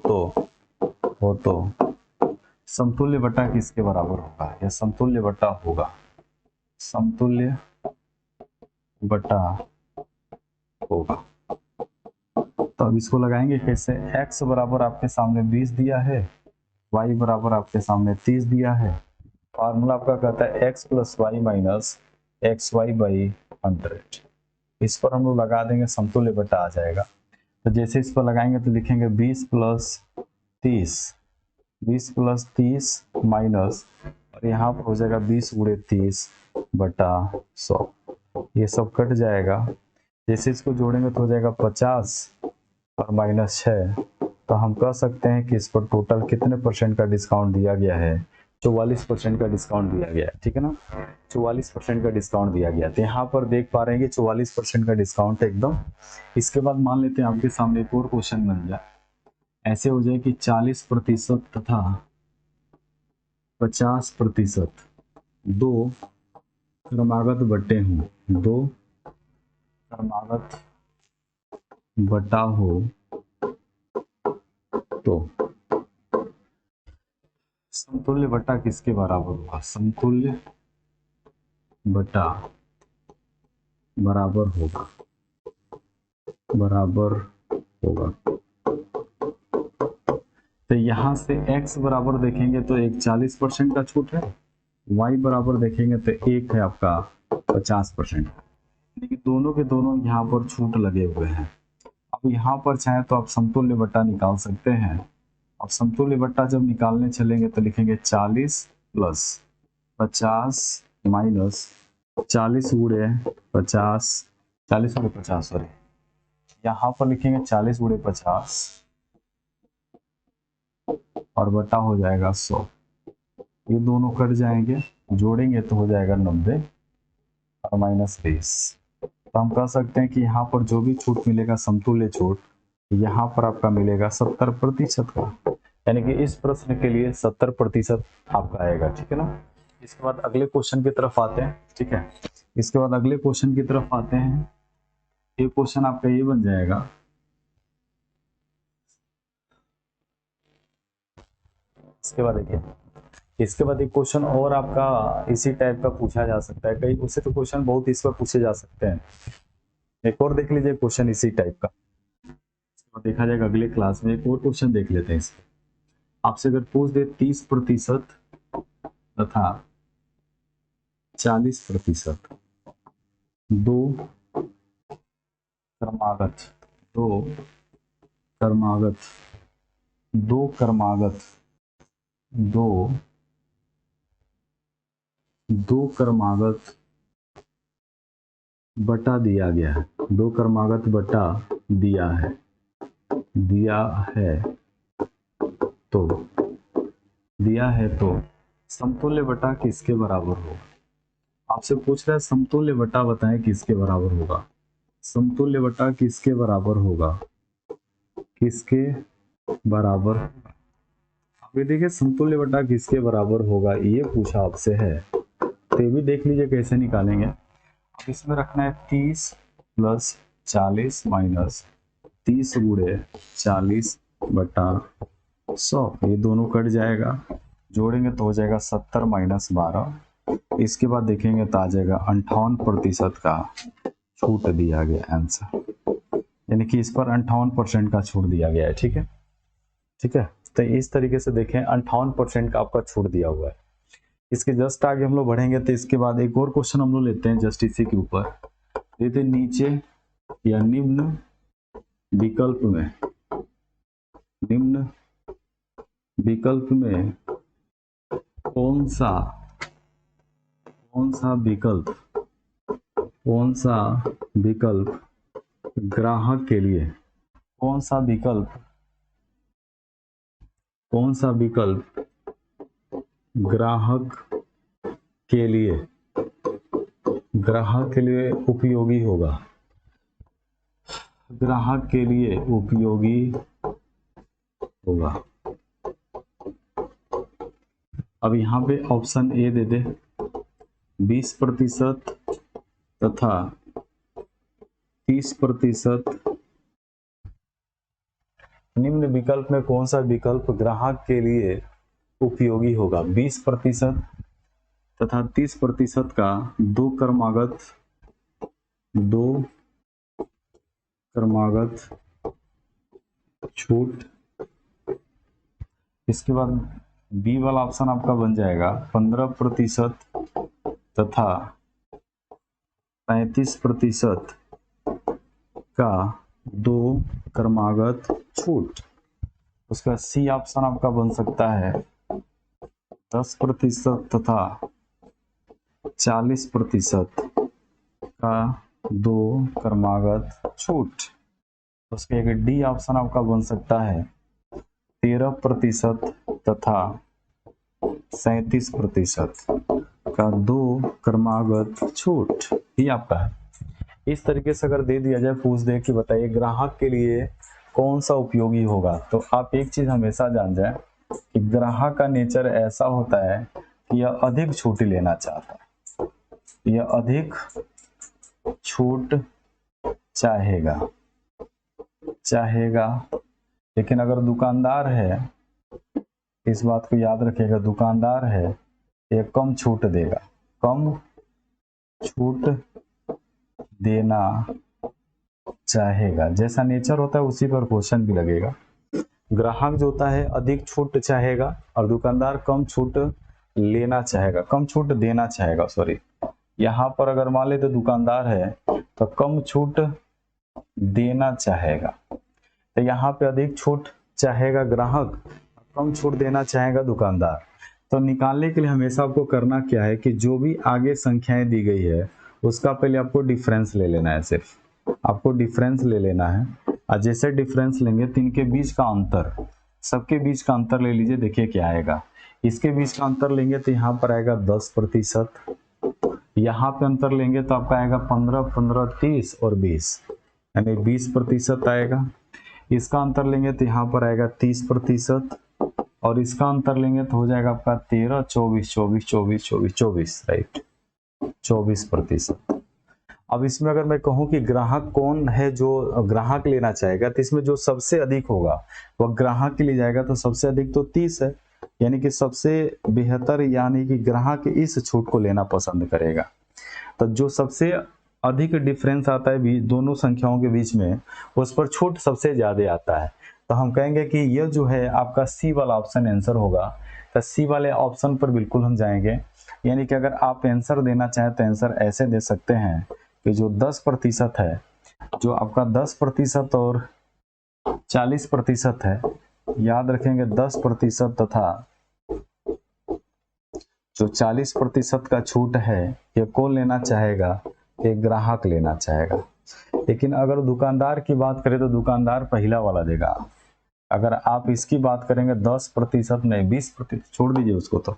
[SPEAKER 1] तो समतुल्य बटा किसके बराबर होगा? या समतुल्य बटा होगा, समतुल्य बटा होगा। तो अब इसको लगाएंगे कैसे? x बराबर आपके सामने 20 दिया है, y बराबर आपके सामने 30 दिया है। फार्मूला आपका कहता है x plus y minus x y by 100। इस पर हम लोग लगा देंगे, समतुल्य बटा आ जाएगा। तो जैसे इस पर लगाएंगे तो लिखेंगे 20 प्लस 30 माइनस, और यहाँ पर हो जाएगा 20 गुणे 30 बटा 100। ये सब कट जाएगा। जैसे इसको जोड़ेंगे तो हो जाएगा 50 और -6, तो हम कह सकते हैं कि इस पर टोटल कितने परसेंट का डिस्काउंट दिया गया है, 44% का डिस्काउंट दिया गया है, ठीक है ना, 44% का डिस्काउंट दिया गया। तो यहाँ पर देख पा रहे हैं कि 44% का डिस्काउंट है एकदम। इसके बाद मान लेते हैं आपके सामने एक और क्वेश्चन बन जाए, ऐसे हो जाए कि 40% तथा 50% दो क्रमागत बटे हों, दो क्रमागत बटा हो तो समतुल्य बटा किसके बराबर होगा, समतुल्य बटा बराबर होगा। तो यहां से x बराबर देखेंगे तो एक 40% का छूट है, y बराबर देखेंगे तो एक है आपका 50%, लेकिन दोनों के दोनों यहाँ पर छूट लगे हुए हैं। अब यहाँ पर चाहे तो आप समतुल्य बट्टा निकाल सकते हैं। अब समतुल्य बट्टा जब निकालने चलेंगे तो लिखेंगे 40 प्लस 50 माइनस 40 गुणे 50, 40 गुणे 50 सॉरी, यहाँ पर लिखेंगे 40 गुणे 50 और बटा हो जाएगा 100। ये दोनों कट जाएंगे, जोड़ेंगे तो हो जाएगा 90 और -20। तो हम कह सकते हैं कि यहाँ पर जो भी छूट मिलेगा समतुल्य छूट, यहाँ पर आपका मिलेगा 70% का, यानी कि इस प्रश्न के लिए 70% आपका आएगा, ठीक है ना। इसके बाद अगले क्वेश्चन की तरफ आते हैं, ठीक है। इसके बाद अगले क्वेश्चन की तरफ आते हैं, ये क्वेश्चन आपका ये बन जाएगा, इसके बाद देखिए, इसके बाद एक क्वेश्चन और आपका इसी टाइप का पूछा जा सकता है, कई उससे तो क्वेश्चन बहुत इस पर पूछे जा सकते हैं। एक और देख लीजिए क्वेश्चन इसी टाइप का, तो देखा जाएगा अगले क्लास में। एक और क्वेश्चन देख लेते हैं इसको। आपसे अगर पूछ दे 30% तथा 40% दो क्रमागत बटा दिया गया है, दो क्रमागत बटा दिया है तो समतुल्य बटा किसके बराबर होगा। आपसे पूछ रहा है समतुल्य बटा बताएं किसके बराबर होगा, समतुल्य बटा किसके बराबर होगा, किसके बराबर। अभी देखिए समतुल्य बटा किसके बराबर होगा ये पूछा आपसे है, तो ये भी देख लीजिए कैसे निकालेंगे। अब इसमें रखना है 30 प्लस 40 माइनस 30 गुणे 40 बटा 100, ये दोनों कट जाएगा, जोड़ेंगे तो हो जाएगा 70 माइनस 12। इसके बाद देखेंगे तो आ जाएगा 58% का छूट दिया गया आंसर, यानी कि इस पर 58% का छूट दिया गया है, ठीक है, ठीक है। तो इस तरीके से देखें 58% का आपका छूट दिया हुआ है। इसके जस्ट आगे हम लोग बढ़ेंगे तो इसके बाद एक और क्वेश्चन हम लोग लेते हैं जस्ट इसी के ऊपर, देते नीचे या निम्न विकल्प में कौन सा विकल्प ग्राहक के लिए, कौन सा विकल्प ग्राहक के लिए उपयोगी होगा, ग्राहक के लिए उपयोगी होगा। अब यहाँ पे ऑप्शन ए दे दे 20% तथा 30%, निम्न विकल्प में कौन सा विकल्प ग्राहक के लिए उपयोगी होगा, 20% तथा 30% का दो क्रमागत छूट। इसके बाद बी वाला ऑप्शन आपका बन जाएगा 15% तथा 35% का दो क्रमागत छूट। उसका सी ऑप्शन आपका बन सकता है 10% तथा 40% का 2 क्रमागत छूट। उसके एक डी ऑप्शन आपका बन सकता है 13% तथा 37% का 2 क्रमागत छूट ही आपका है। इस तरीके से अगर दे दिया जाए, पूछ दे कि बताइए ग्राहक के लिए कौन सा उपयोगी होगा, तो आप एक चीज हमेशा जान जाए कि ग्राहक का नेचर ऐसा होता है कि यह अधिक छूट लेना चाहता है, यह अधिक छूट चाहेगा। लेकिन अगर दुकानदार है, इस बात को याद रखिएगा, दुकानदार है ये कम छूट देगा, कम छूट देना चाहेगा। जैसा नेचर होता है उसी पर क्वेश्चन भी लगेगा। ग्राहक जो होता है अधिक छूट चाहेगा और दुकानदार कम छूट लेना चाहेगा, कम छूट देना चाहेगा, सॉरी। यहाँ पर अगर मान ले तो दुकानदार है तो कम छूट देना चाहेगा, तो यहाँ पे अधिक छूट चाहेगा ग्राहक, कम छूट देना चाहेगा दुकानदार। तो निकालने के लिए हमेशा आपको करना क्या है कि जो भी आगे संख्याएं दी गई है उसका पहले आपको डिफरेंस ले लेना है, सिर्फ आपको डिफरेंस ले लेना है। और जैसे डिफरेंस लेंगे तो इनके बीच का अंतर, सबके बीच का अंतर ले लीजिए, देखिए क्या आएगा। इसके बीच का अंतर लेंगे तो यहाँ पर आएगा 10%, यहाँ पे अंतर लेंगे तो आपका आएगा 15, 15, 30 और 20, यानी 20% आएगा। इसका अंतर लेंगे तो यहाँ पर आएगा 30% और इसका अंतर लेंगे तो हो जाएगा आपका 13, 24, 24, 24, 24, 24, राइट, 24%। अब इसमें अगर मैं कहूँ कि ग्राहक कौन है जो ग्राहक लेना चाहेगा, तो इसमें जो सबसे अधिक होगा वह ग्राहक के लिए जाएगा, तो सबसे अधिक तो 30 है, यानी कि सबसे बेहतर, यानी कि ग्राहक इस छूट को लेना पसंद करेगा। तो जो सबसे अधिक डिफरेंस आता है दोनों संख्याओं के बीच में, उस पर छूट सबसे ज्यादा आता है। तो हम कहेंगे कि यह जो है आपका सी वाला ऑप्शन आंसर होगा। तो सी वाले ऑप्शन पर बिल्कुल हम जाएंगे, यानी कि अगर आप आंसर देना चाहें तो आंसर ऐसे दे सकते हैं कि जो 10% है, जो आपका 10% और 40% है, याद रखेंगे 10% तथा जो 40% का छूट है ये कौन लेना चाहेगा, ये ग्राहक लेना चाहेगा। लेकिन अगर दुकानदार की बात करें तो दुकानदार पहला वाला देगा। अगर आप इसकी बात करेंगे 10% नहीं 20%, छोड़ दीजिए उसको, तो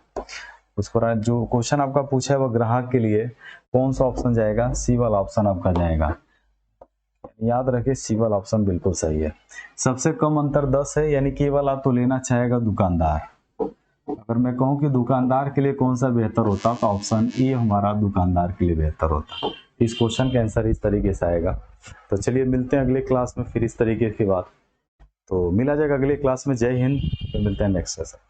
[SPEAKER 1] उस पर जो क्वेश्चन आपका पूछा है वह ग्राहक के लिए कौन सा ऑप्शन जाएगा, सी वाला ऑप्शन आपका जाएगा। याद रखिए सी वाला ऑप्शन बिल्कुल सही है। सबसे कम अंतर 10 है, यानी केवल आप तो लेना चाहेगा दुकानदार। अगर मैं कहूँ कि दुकानदार के लिए कौन सा बेहतर होता तो ऑप्शन ए हमारा दुकानदार के लिए बेहतर होता। इस क्वेश्चन का आंसर इस तरीके से आएगा। तो चलिए मिलते हैं अगले क्लास में फिर इस तरीके की बात तो मिला जाएगा अगले क्लास में। जय हिंद, फिर मिलते हैं नेक्स्ट सेशन।